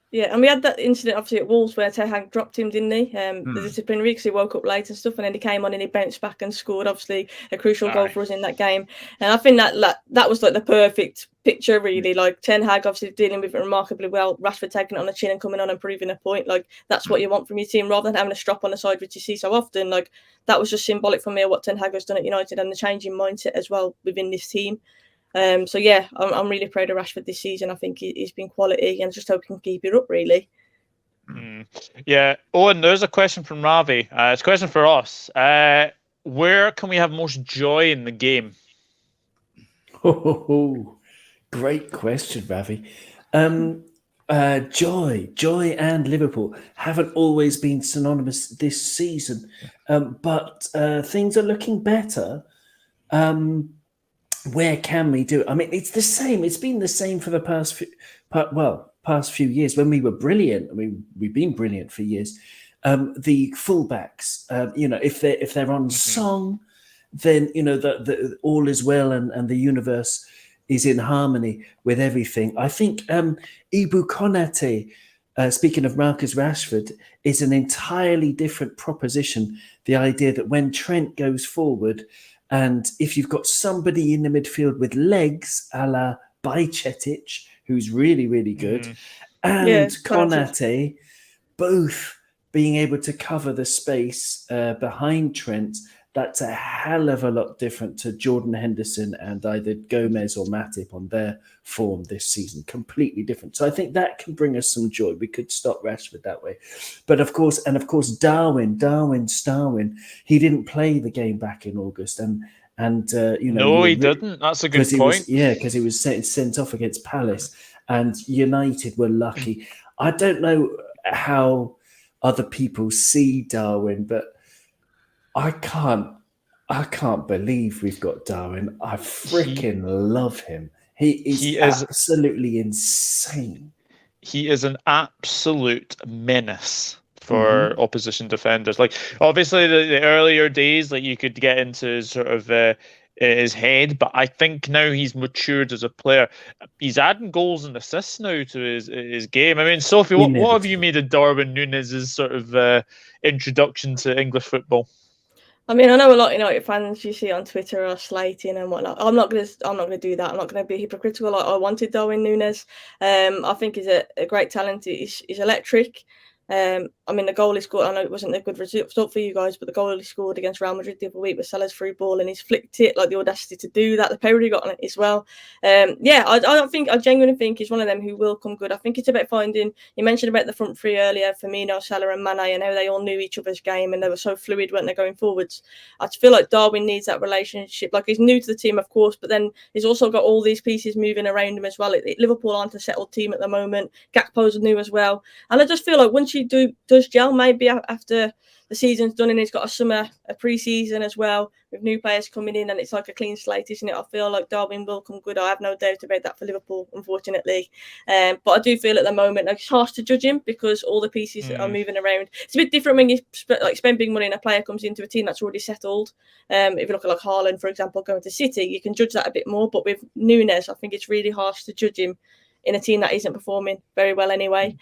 Yeah, and we had that incident obviously at Wolves where Ten Hag dropped him, didn't he? The disciplinary, because he woke up late and stuff, and then he came on and he bounced back and scored obviously a crucial goal for us in that game. And I think that was like the perfect picture, really. Like Ten Hag obviously dealing with it remarkably well. Rashford taking it on the chin and coming on and proving a point. Like that's what you want from your team, rather than having a strop on the side, which you see so often. Like that was just symbolic for me of what Ten Hag has done at United and the changing mindset as well within this team. So yeah, I'm really proud of Rashford this season. I think he's been quality, and just hope he can keep it up, really. Yeah. Owen, there's a question from Ravi. It's a question for us. Where can we have most joy in the game? Oh, great question, Ravi. Joy and Liverpool haven't always been synonymous this season, but things are looking better. Where can we do it? I mean, it's the same. It's been the same for the past few years. When we were brilliant, I mean, we've been brilliant for years. The fullbacks, if they're on song, then the all is well and the universe is in harmony with everything. I think Ibu Konate, speaking of Marcus Rashford, is an entirely different proposition. The idea that when Trent goes forward, and if you've got somebody in the midfield with legs, a la Bajcetic, who's really, really good, and Konate, both being able to cover the space behind Trent, that's a hell of a lot different to Jordan Henderson and either Gomez or Matip on their form this season. Completely different. So I think that can bring us some joy. We could stop Rashford that way. But of course, Darwin, he didn't play the game back in August. No, he didn't. That's a good point. Because he was sent off against Palace, and United were lucky. I don't know how other people see Darwin, but I can't believe we've got Darwin. I freaking love him. He is absolutely insane. He is an absolute menace for opposition defenders. Like, obviously, the earlier days, like, you could get into sort of his head, but I think now he's matured as a player. He's adding goals and assists now to his game. I mean, Sophie, what have you made of Darwin Núñez's sort of introduction to English football? I mean, I know a lot of United fans you see on Twitter are slating and whatnot. I'm not gonna do that. I'm not gonna be hypocritical. I wanted Darwin Núñez. I think he's a great talent. He's electric. I mean, the goal he scored, I know it wasn't a good result for you guys, but the goal he scored against Real Madrid the other week was Salah's through ball, and he's flicked it, like the audacity to do that. The power he got on it as well. I genuinely think he's one of them who will come good. I think it's about finding, you mentioned about the front three earlier, Firmino, Salah and Mane, and how they all knew each other's game and they were so fluid when they're going forwards. I feel like Darwin needs that relationship. Like, he's new to the team, of course, but then he's also got all these pieces moving around him as well. Liverpool aren't a settled team at the moment. Gakpo's new as well. And I just feel like once you does gel, maybe after the season's done and he's got a pre-season as well with new players coming in, and it's like a clean slate, isn't it? I feel like Darwin will come good. I have no doubt about that for Liverpool, unfortunately. But I do feel at the moment like it's harsh to judge him because all the pieces are moving around. It's a bit different when you spend big money and a player comes into a team that's already settled. If you look at like Haaland, for example, going to City, you can judge that a bit more. But with Núñez, I think it's really harsh to judge him in a team that isn't performing very well anyway.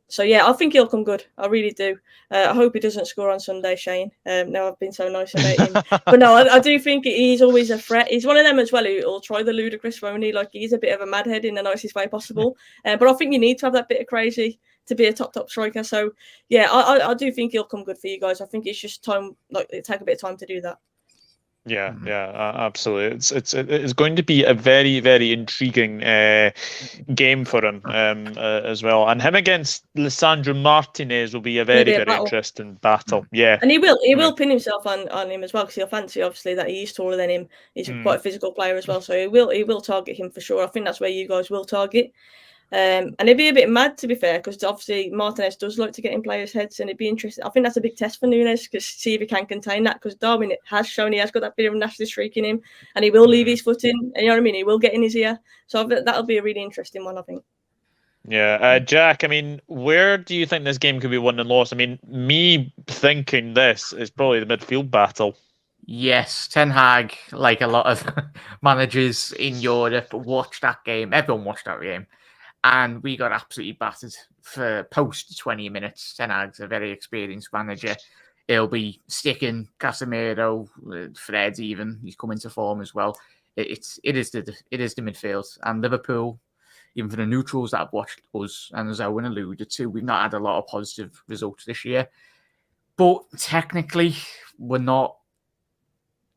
So yeah, I think he'll come good. I really do. I hope he doesn't score on Sunday, Shane. Now I've been so nice about him. But no, I do think he's always a threat. He's one of them as well who'll try the ludicrous, won't he? Like, he's a bit of a madhead in the nicest way possible. But I think you need to have that bit of crazy to be a top striker. So yeah, I do think he'll come good for you guys. I think it's just time, like, it take a bit of time to do that. Yeah, absolutely. It's going to be a very, very intriguing game for him as well. And him against Lisandro Martinez will be a very, very interesting battle. Yeah, and he will pin himself on him as well, because he'll fancy obviously that he's taller than him. He's quite a physical player as well, so he will target him for sure. I think that's where you guys will target. And it'd be a bit mad, to be fair, because obviously Martinez does like to get in players' heads, and it'd be interesting. I think that's a big test for Núñez, because see if he can contain that, because Darwin has shown he has got that bit of nasty streak in him, and he will leave his foot in, and you know what I mean? He will get in his ear. So that'll be a really interesting one, I think. Yeah, Jack, I mean, where do you think this game could be won and lost? I mean, me thinking this is probably the midfield battle. Yes, Ten Hag, like a lot of managers in Europe, watched that game. Everyone watched that game. And we got absolutely battered for post 20 minutes. Ten Hag's a very experienced manager. He'll be sticking Casemiro, Fred even. He's come into form as well. It is the midfield. And Liverpool, even for the neutrals that have watched us, and as Owen alluded to, we've not had a lot of positive results this year. But technically, we're not.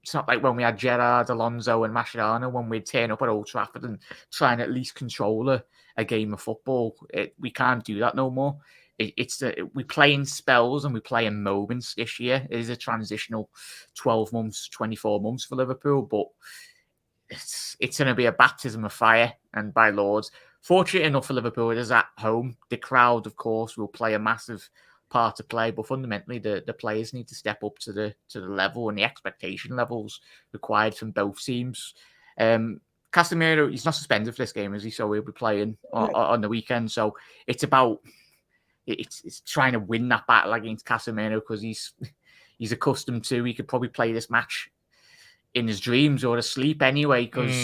It's not like when we had Gerrard, Alonso and Mascherano, when we'd turn up at Old Trafford and try and at least control a game of football. We can't do that no more. We play in spells and we play in moments this year. It is a transitional 12 months, 24 months for Liverpool, but it's going to be a baptism of fire and by Lords. Fortunate enough for Liverpool, it is at home. The crowd, of course, will play a massive part to play, but fundamentally the players need to step up to the level and the expectation levels required from both teams. Casemiro, he's not suspended for this game, is he? So he'll be playing on the weekend. So it's about it's trying to win that battle against Casemiro, because he's accustomed to. He could probably play this match in his dreams or asleep anyway, because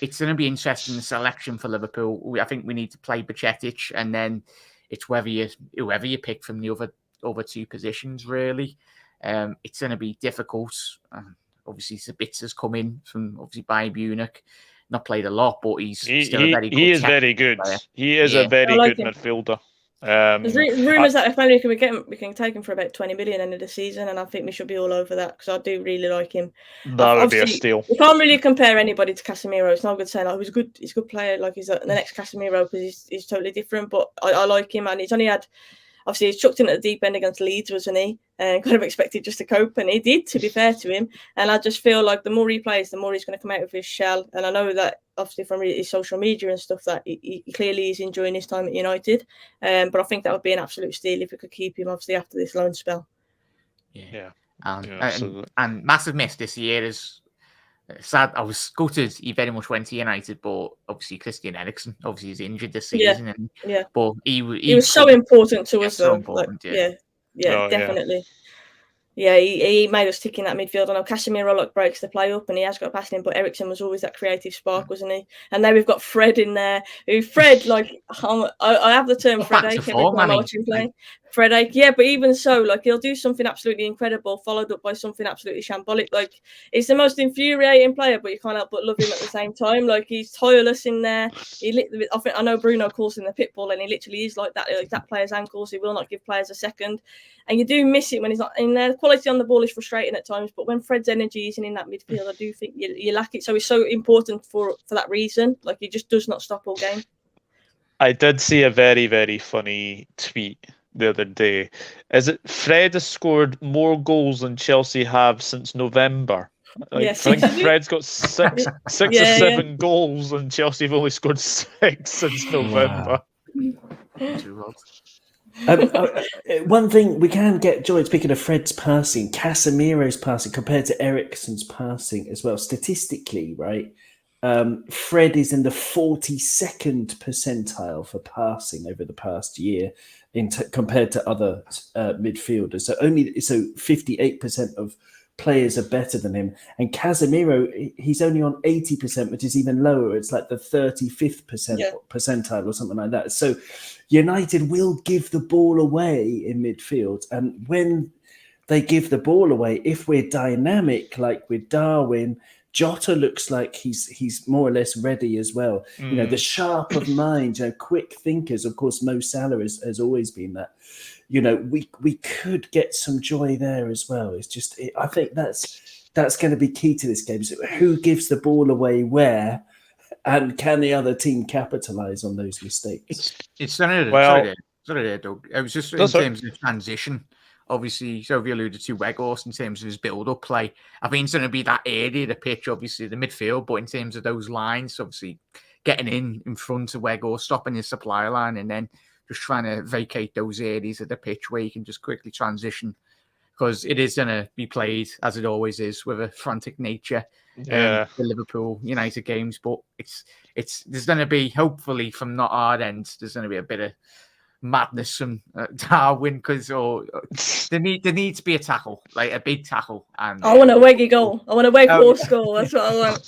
it's going to be interesting, the selection for Liverpool. I think we need to play Bajcetic, and then it's whoever you pick from the other two positions, really. It's going to be difficult. Obviously, Sabitzer's come in from obviously Bayern Munich, not played a lot, but he's still a very good. He is very good. Player. He is a very good midfielder. There's rumours that if only we can take him for about 20 million end of the season, and I think we should be all over that, because I do really like him. That would be a steal. We can't really compare anybody to Casemiro. It's not good saying he's a good player, like he's the next Casemiro, because he's totally different. But I like him, and he's only had. Obviously, he's chucked in at the deep end against Leeds, wasn't he? And kind of expected just to cope, and he did, to be fair to him. And I just feel like the more he plays, the more he's going to come out of his shell. And I know that, obviously, from his social media and stuff, that he clearly is enjoying his time at United. But I think that would be an absolute steal if we could keep him, obviously, after this loan spell. Yeah. And massive miss this year is... Sad. I was gutted he very much went to United, but obviously Christian Eriksen, obviously he's injured this season. But he was so important to us, though. Important, definitely. Yeah, he made us tick in that midfield. I know Casemiro breaks the play up, and he has got passing in, but Eriksen was always that creative spark, wasn't he? And now we've got Fred in there. I have the term Fred every time I watch him play. Fred, yeah, but even so, like he'll do something absolutely incredible, followed up by something absolutely shambolic. Like he's the most infuriating player, but you can't help but love him at the same time. Like he's tireless in there. I know Bruno calls him the pit bull, and he literally is like that. Like that player's ankles, he will not give players a second. And you do miss it when he's not in there. The quality on the ball is frustrating at times, but when Fred's energy isn't in that midfield, I do think you lack it. So he's so important for that reason. Like he just does not stop all game. I did see a very, very funny tweet the other day. Is it Fred has scored more goals than Chelsea have since November? Like, Yes, I think Fred's got six or seven goals, and Chelsea have only scored 6 since November. One thing we can get joy, speaking of Fred's passing, Casemiro's passing compared to Eriksen's passing as well. Statistically, right? Fred is in the 42nd percentile for passing over the past year compared to other midfielders. So 58% of players are better than him. And Casemiro, he's only on 80%, which is even lower. It's like the 35th percentile or something like that. So United will give the ball away in midfield. And when they give the ball away, if we're dynamic, like with Darwin, Jota looks like he's more or less ready as well. You know, the sharp of mind, quick thinkers. Of course, Mo Salah has always been that. You know, we could get some joy there as well. It's just, I think that's going to be key to this game. So who gives the ball away where, and can the other team capitalize on those mistakes? It's sorry there, Doug. It was just in terms of transition. Obviously, Sophie alluded to Weghorst in terms of his build-up play. I think it's going to be that area of the pitch, obviously, the midfield, but in terms of those lines, obviously, getting in front of Weghorst, stopping his supply line, and then just trying to vacate those areas of the pitch where you can just quickly transition, because it is going to be played, as it always is, with a frantic nature. The Liverpool United games, but there's going to be, hopefully, from not our end, there's going to be a bit of madness from Darwin, because there needs to be a tackle, like a big tackle. And I want a Weggy goal. I want a Weghorst goal. That's what I want.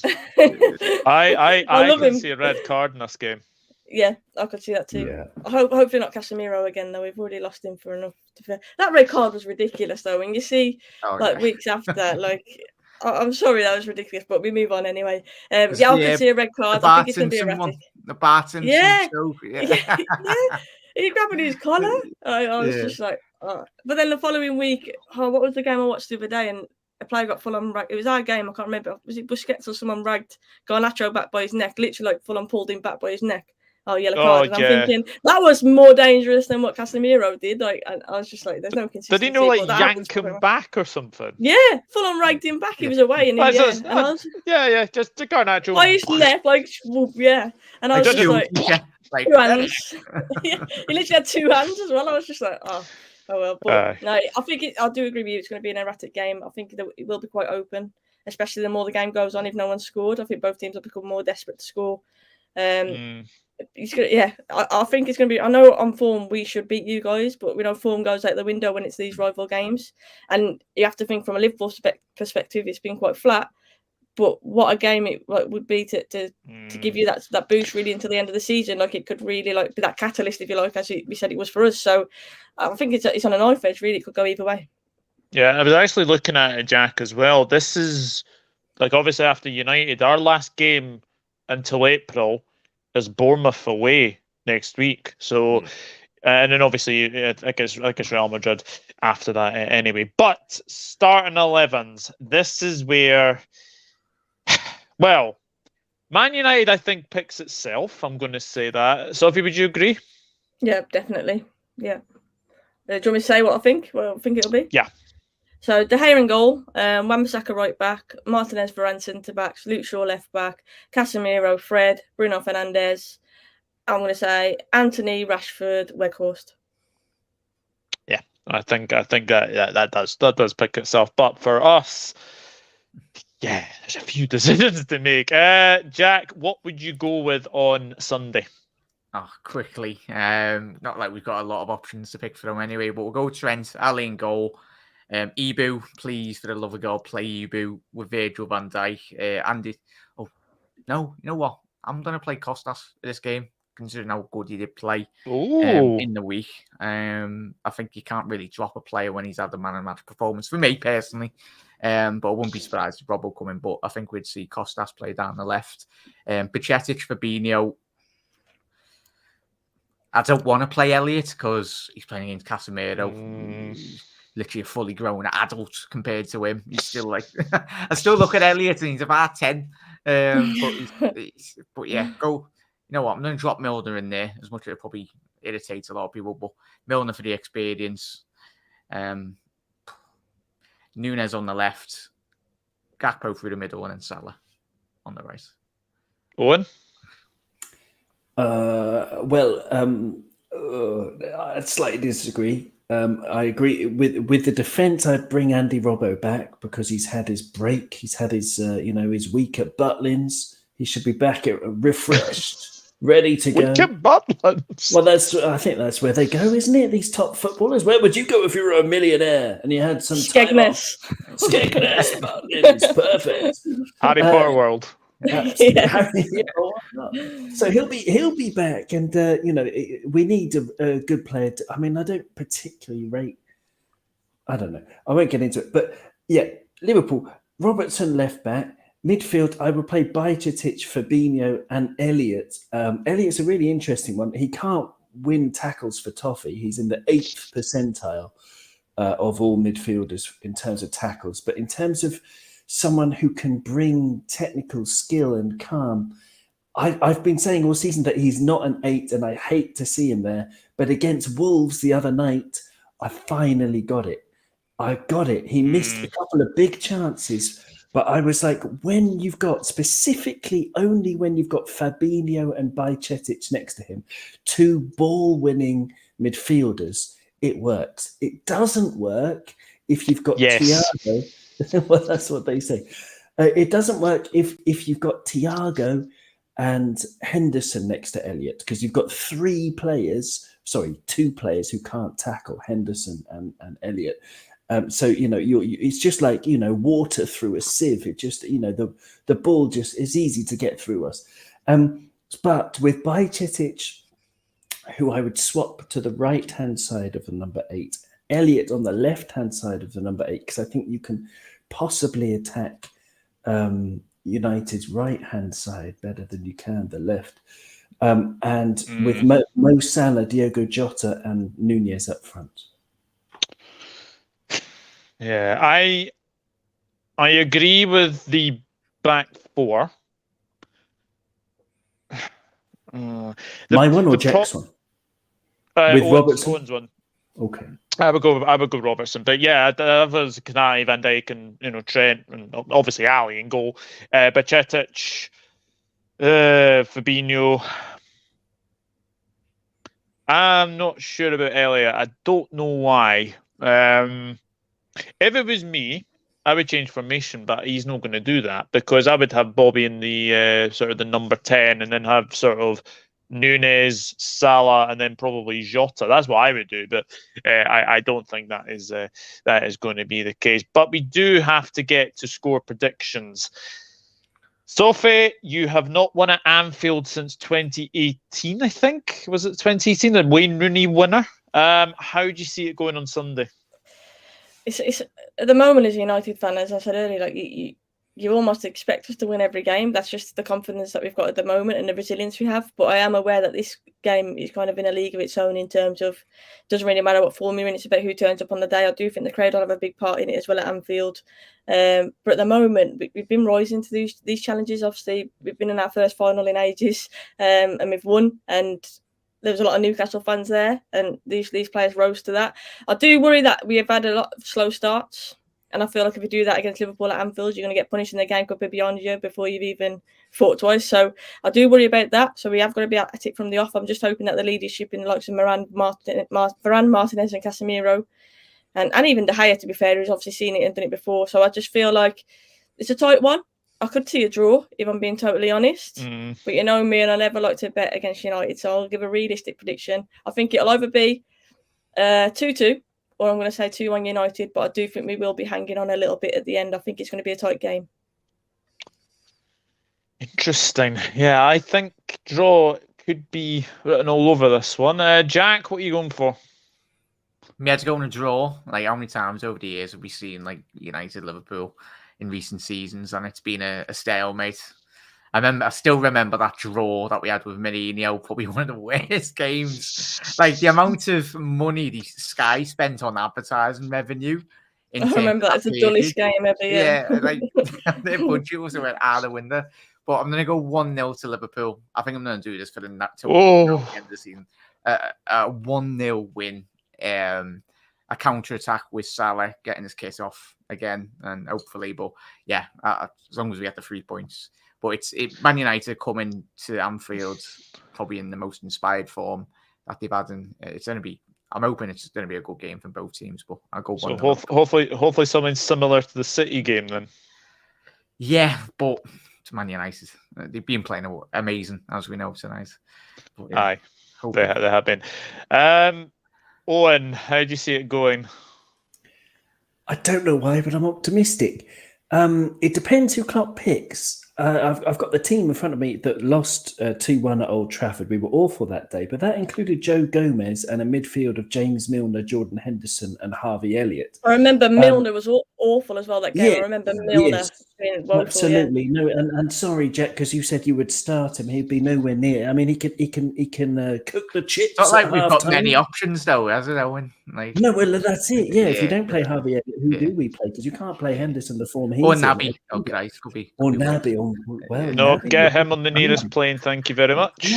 I love him. See a red card in this game. Yeah, I could see that too. Yeah. Hopefully not Casemiro again, though. We've already lost him for enough. That red card was ridiculous, though. When you see weeks after, like, I'm sorry that was ridiculous, but we move on anyway. I could see a red card. I think it's going to be erratic. The Barton. Yeah. He grabbing his collar. I was just like, oh. But then the following week, what was the game I watched the other day? And a player got full on ragged. It was our game. I can't remember. Was it Busquets or someone ragged Garnacho back by his neck? Literally, like full on pulled him back by his neck. Oh, yellow card. And I'm thinking that was more dangerous than what Casemiro did. Like, and I was just like, there's no consistency. Did he like yank him back or something? Yeah, full on ragged him back. He was away in the end. Just the Garnacho. By his neck, like, yeah. And I was just like, 2 hands. He literally had 2 hands as well. I was just like, oh well. But no, I think I do agree with you. It's going to be an erratic game. I think it will be quite open, especially the more the game goes on. If no one's scored, I think both teams will become more desperate to score. I think it's going to be. I know on form we should beat you guys, but we know form goes out the window when it's these rival games, and you have to think from a Liverpool perspective. It's been quite flat. But what a game it would be to give you that boost really until the end of the season. Like it could really be that catalyst, if you like, as we said it was for us. So I think it's on a knife edge. Really, it could go either way. Yeah, I was actually looking at it, Jack, as well. This is like obviously after United, our last game until April is Bournemouth away next week. So, and then obviously I guess Real Madrid after that anyway. But starting 11s, this is where. Well, Man United, I think, picks itself. I'm going to say that. Sophie, would you agree? Yeah, definitely. Yeah. Do you want me to say what I think? What I think it'll be? Yeah. So, De Gea in goal, Wan-Bissaka right back, Martinez, Varane centre backs, Luke Shaw left back, Casemiro, Fred, Bruno Fernandes. I'm going to say Anthony, Rashford, Weghorst. Yeah, I think that does pick itself. But for us. Yeah, there's a few decisions to make. Jack, what would you go with on Sunday? Oh, quickly. Not like we've got a lot of options to pick from anyway, but we'll go Trent, Ali in goal. Ibu, please, for the love of God, play Ibu with Virgil van Dijk. Andy. Oh, no, you know what? I'm going to play Costas for this game. considering how good he did play Oh, in the week. I think you can't really drop a player when he's had a man-of-match performance, for me personally. But I wouldn't be surprised if Rob will come in. But I think we'd see Costas play down the left. Bajcetic, Fabinho. I don't want to play Elliott because he's playing against Casemiro. Literally a fully grown adult compared to him. He's still like, I still look at Elliott and he's about 10. But yeah, go. You know what? I'm going to drop Milner in there as much as it probably irritates a lot of people. But Milner for the experience. Nunes on the left. Gakpo through the middle, and then Salah on the right. Owen? I'd slightly disagree. I agree with the defence. I'd bring Andy Robbo back because he's had his break. He's had his his week at Butlins. He should be back refreshed, ready to go. Week at Butlins. Well, I think that's where they go, isn't it? These top footballers. Where would you go if you were a millionaire and you had some Skegness? Skegness, Butlins, perfect. Harry Potter world. Yeah. So he'll be back, and we need a good player. I don't particularly rate. I don't know. I won't get into it, but yeah, Liverpool. Robertson left back, midfield. I would play Bajcetic, Fabinho, and Elliott. Elliott's a really interesting one. He can't win tackles for toffee. He's in the 8th percentile of all midfielders in terms of tackles, but in terms of someone who can bring technical skill and calm. I've been saying all season that he's not an 8, and I hate to see him there. But against Wolves the other night, I finally got it. I got it. He missed a couple of big chances, but I was like, when you've got, specifically only when you've got Fabinho and Bajcetic next to him, 2 ball-winning midfielders, it works. It doesn't work if you've got Thiago. Well, that's what they say. It doesn't work if you've got Thiago and Henderson next to Elliott, because you've got 2 players who can't tackle, Henderson and Elliott. So it's just like water through a sieve. It just the ball just is easy to get through us. But with Bajcetic, who I would swap to the right hand side of the number 8. Elliott on the left-hand side of the number 8, because I think you can possibly attack United's right-hand side better than you can the left. With Mo Salah, Diogo Jota, and Nunez up front. Yeah, I agree with the back 4. My one or Jack's one? With Robertson? Owen's one. Okay. I would go Robertson, but yeah, the others, Kanai, Van Dijk, and Trent, and obviously Ali in goal. Bajcetic, Fabinho. I'm not sure about Elliott. I don't know why. If it was me, I would change formation, but he's not going to do that, because I would have Bobby in the sort of the number 10, and then have sort of Nunez, Salah, and then probably Jota. That's what I would do, but I don't think that is going to be the case. But we do have to get to score predictions. Sophie, you have not won at Anfield since 2018, I think. Was it 2018? The Wayne Rooney winner. How do you see it going on Sunday? It's at the moment, as a United fan, as I said earlier, like you almost expect us to win every game. That's just the confidence that we've got at the moment and the resilience we have. But I am aware that this game is kind of in a league of its own in terms of, it doesn't really matter what form you're in, it's about who turns up on the day. I do think the crowd will have a big part in it as well at Anfield. But at the moment, we've been rising to these challenges. Obviously, we've been in our first final in ages, and we've won. And there was a lot of Newcastle fans there, and these players rose to that. I do worry that we have had a lot of slow starts. And I feel like if you do that against Liverpool at Anfield, you're going to get punished and the game could be beyond you before you've even fought twice. So I do worry about that. So we have got to be at it from the off. I'm just hoping that the leadership in the likes of Varane, Martinez and Casemiro, and even De Gea, to be fair, who's obviously seen it and done it before. So I just feel like it's a tight one. I could see a draw, if I'm being totally honest. But you know me, and I never like to bet against United. So I'll give a realistic prediction. I think it'll either be 2-2. Or I'm going to say 2-1 United, but I do think we will be hanging on a little bit at the end. I think it's going to be a tight game. Interesting. Yeah, I think draw could be written all over this one. Jack, what are you going for? Me had to go on a draw. Like, how many times over the years have we seen like United, Liverpool in recent seasons, and it's been a stalemate. I still remember that draw that we had with Mourinho, probably one of the worst games. Like the amount of money the Sky spent on advertising revenue. I remember that. It's the dullest game ever. Yeah, like their budget was went out the window. But I'm going to go 1-0 to Liverpool. I think I'm going to do this for the end of the season. A 1-0 win. A counter-attack with Salah getting his kit off again, and hopefully, but yeah, as long as we get the 3 points. But Man United coming to Anfield probably in the most inspired form that they've had, and it's going to be. I'm hoping it's going to be a good game from both teams. But I'll go 1-0. So hopefully something similar to the City game then. Yeah, but to Man United, they've been playing amazing as we know tonight. But, yeah, Aye, they have been. Owen, how do you see it going? I don't know why, but I'm optimistic. It depends who Klopp picks. I've got the team in front of me that lost 2-1 at Old Trafford. We were awful that day, but that included Joe Gomez and a midfield of James Milner, Jordan Henderson, and Harvey Elliott. I remember Milner was awful as well that game. I remember Milner being woeful. Absolutely, no. And sorry, Jack, because you said you would start him. He'd be nowhere near. I mean, he can cook the chips. Not like we've got many options though, has it, Owen? Like, no, well, that's it. Yeah, if you don't play Harvey Elliott, who do we play? Because you can't play Henderson the form he's or Naby. Okay, could be. Or Naby. Well, no, get him on the nearest plane. Thank you very much.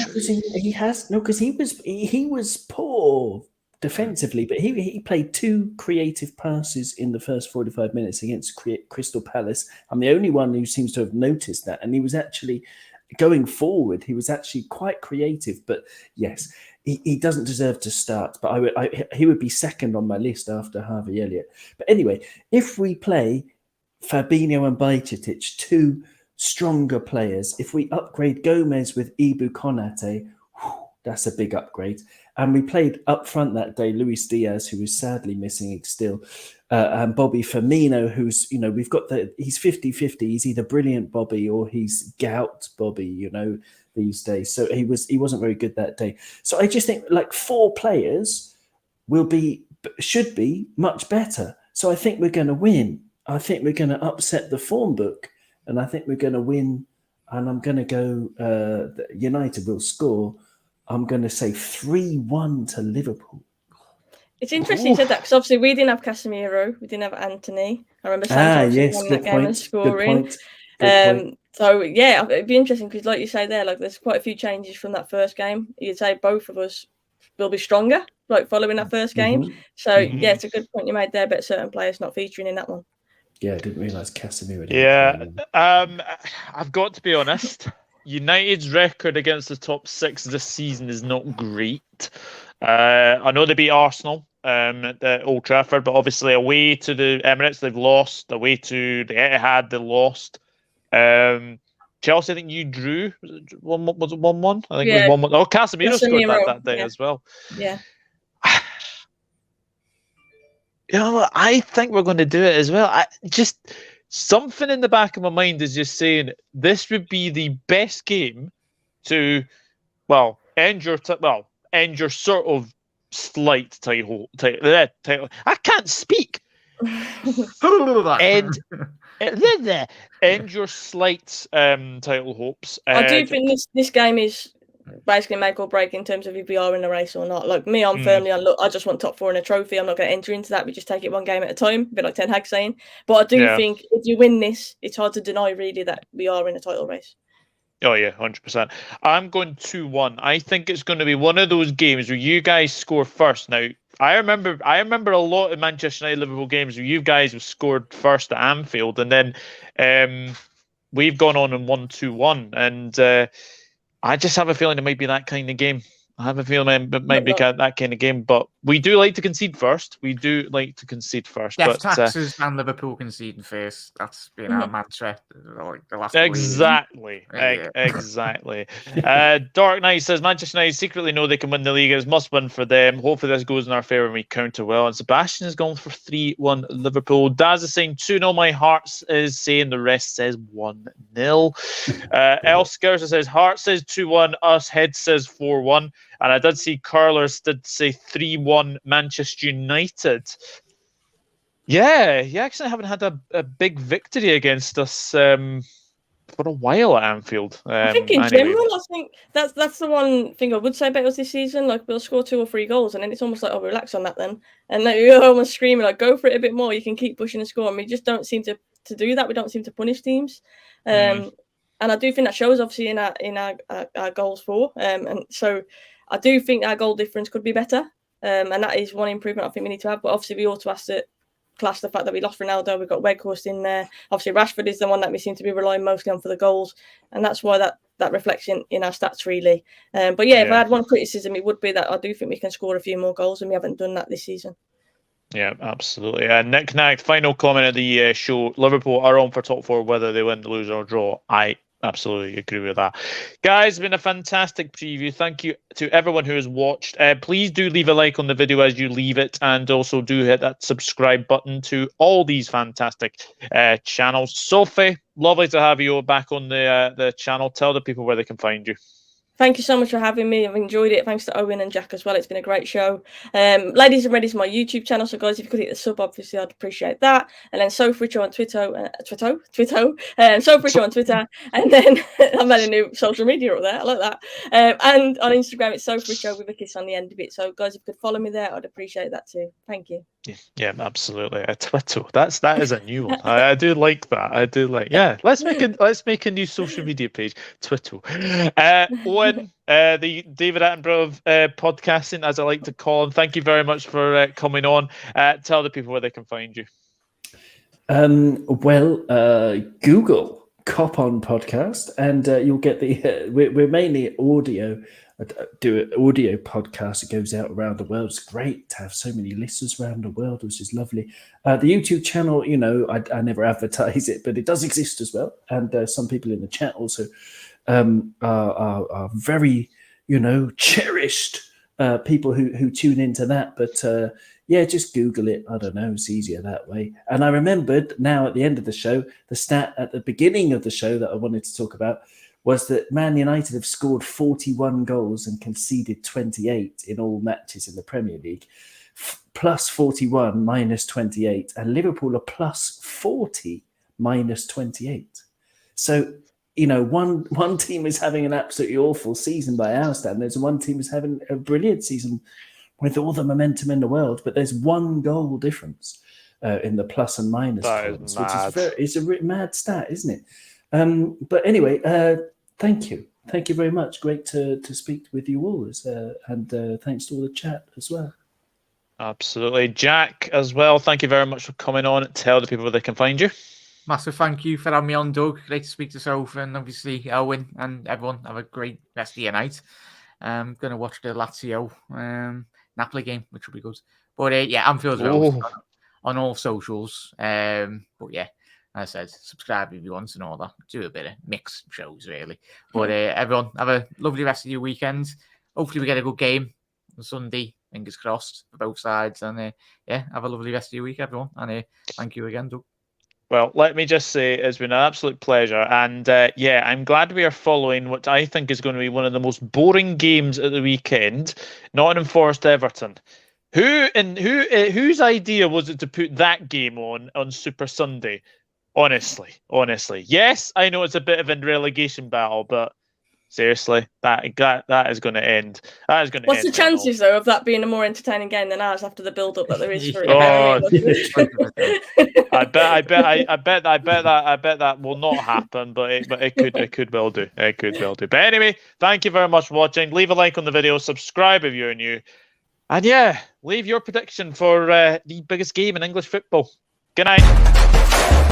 No, because he was poor defensively, but he played 2 creative passes in the first 45 minutes against Crystal Palace. I'm the only one who seems to have noticed that, and he was actually going forward. He was actually quite creative, but yes, he doesn't deserve to start. But he would be second on my list after Harvey Elliott. But anyway, if we play Fabinho and Bajcetic, 2 stronger players, if we upgrade Gomez with Ibu Konate, that's a big upgrade. And we played up front that day Luis Diaz, who is sadly missing still, and Bobby Firmino, who's, we've got he's 50-50. He's either brilliant Bobby or he's gout Bobby, these days. So he wasn't very good that day. So I just think like 4 players should be much better. So I think we're going to win. I think we're going to upset the form book. And I think we're going to win, and I'm going to go United will score. I'm going to say 3-1 to Liverpool. It's interesting you said that, because obviously we didn't have Casemiro, we didn't have Anthony. I remember Santos won that game and scoring. Good point. So, yeah, it'd be interesting because, like you say there, like there's quite a few changes from that first game. You'd say both of us will be stronger, like following that first game. So, yeah, it's a good point you made there about certain players not featuring in that one. Yeah, I didn't realise Casemiro. I've got to be honest. United's record against the top 6 this season is not great. I know they beat Arsenal at Old Trafford, but obviously away to the Emirates they've lost. Away to the Etihad they lost. Chelsea, I think you drew. Was it 1-1? I think it was 1-1. Oh, Casemiro scored that day as well. Yeah. I think we're going to do it as well. Something in the back of my mind is just saying this would be the best game to, end your sort of slight title. I can't speak. End your slight title hopes. I do think this game is basically make or break in terms of if we are in the race or not. Like me, I'm firmly on. Look, I just want top 4 in a trophy. I'm not going to enter into that. We just take it one game at a time, a bit like Ten Hag saying. But I do think if you win this, it's hard to deny really that we are in a title race. Oh yeah, 100%. I'm going 2-1. I think it's going to be one of those games where you guys score first. Now, I remember a lot of Manchester United Liverpool games where you guys have scored first at Anfield, and then we've gone on and won 2-1, and I just have a feeling it might be that kind of game. I have a feeling it might be that kind of game, but we do like to concede first. Death taxes and Liverpool conceding first. That's been our mantra like the last couple of years. Exactly. Dark Knight says Manchester United secretly know they can win the league. It's must win for them. Hopefully this goes in our favour and we counter well. And Sebastian is going for 3-1 Liverpool. Daz is saying 2-0. My heart is saying the rest says 1-0. Elskers says heart says 2-1. Us head says 4-1. And I did see Curlers did say 3-1 Manchester United. Yeah, you actually haven't had a big victory against us for a while at Anfield. I think in general, I think that's the one thing I would say about us this season. Like, we'll score 2 or 3 goals, and then it's almost like, oh, relax on that then. And like, you're almost screaming, like, go for it a bit more. You can keep pushing and score. And we just don't seem to do that. We don't seem to punish teams. And I do think that shows, obviously, in our goals for. And so I do think our goal difference could be better. And that is one improvement I think we need to have. But obviously, we also have to class the fact that we lost Ronaldo. We've got Weghorst in there. Obviously, Rashford is the one that we seem to be relying mostly on for the goals. And that's why that reflects in our stats, really. But yeah, if I had one criticism, it would be that I do think we can score a few more goals, and we haven't done that this season. Yeah, absolutely. Nick Knack, final comment of the show. Liverpool are on for top 4, whether they win, lose, or draw. I absolutely agree with that. Guys, it's been a fantastic preview. Thank you to everyone who has watched. Please do leave a like on the video as you leave it, and also do hit that subscribe button to all these fantastic channels. Sophie, lovely to have you back on the channel. Tell the people where they can find you. Thank you so much for having me. I've enjoyed it. Thanks to Owen and Jack as well. It's been a great show. Ladies and Ready is my YouTube channel. So, guys, if you could hit the sub, obviously, I'd appreciate that. And then Sophie Richards on Twitter. Sophie Richards on Twitter. And then I've had a new social media up there. I like that. And on Instagram, it's Sophie Richards with a kiss on the end of it. So, guys, if you could follow me there, I'd appreciate that too. Thank you. Yeah, absolutely. Twitter. That is a new one. I do like that. Yeah. Let's make a new social media page. Twitter. Owen, the David Attenborough podcasting, as I like to call him. Thank you very much for coming on. Tell the people where they can find you. Google Cop On Podcast, and you'll get the. We're mainly audio. Do an audio podcast that goes out around the world. It's great to have so many listeners around the world, which is lovely. The YouTube channel, I never advertise it, but it does exist as well. And some people in the chat also are very, cherished people who tune into that. But just Google it. I don't know. It's easier that way. And I remembered now at the end of the show, the stat at the beginning of the show that I wanted to talk about was that Man United have scored 41 goals and conceded 28 in all matches in the Premier League, plus 41, minus 28, and Liverpool are plus 40, minus 28. So, one team is having an absolutely awful season by our standards, and one team is having a brilliant season with all the momentum in the world, but there's 1 goal difference in the plus and minus columns, which is it's a mad stat, isn't it? But anyway, thank you very much. Great to speak with you all, and thanks to all the chat as well. Absolutely. Jack as well, thank you very much for coming on. Tell the people where they can find you. Massive thank you for having me on, Doug. Great to speak to Sophie and obviously Owen and everyone. Have a great rest of your night. I'm going to watch the Lazio Napoli game, which will be good. But Anfield on all socials. But yeah, as I said, subscribe if you want and all that. Do a bit of mixed shows, really. But everyone, have a lovely rest of your weekend. Hopefully we get a good game on Sunday. Fingers crossed for both sides. And have a lovely rest of your week, everyone. And thank you again, Doug. Well, let me just say it's been an absolute pleasure. And I'm glad we are following what I think is going to be one of the most boring games at the weekend, Nottingham Forest Everton. Whose idea was it to put that game on Super Sunday? Honestly. Yes, I know it's a bit of a relegation battle, but seriously, that is going to end. That is going to. What's end the chances though of that being a more entertaining game than ours after the build-up that there is for it? I bet that will not happen, but it could well do. It could well do. But anyway, thank you very much for watching. Leave a like on the video, subscribe if you're new, and leave your prediction for the biggest game in English football. Good night.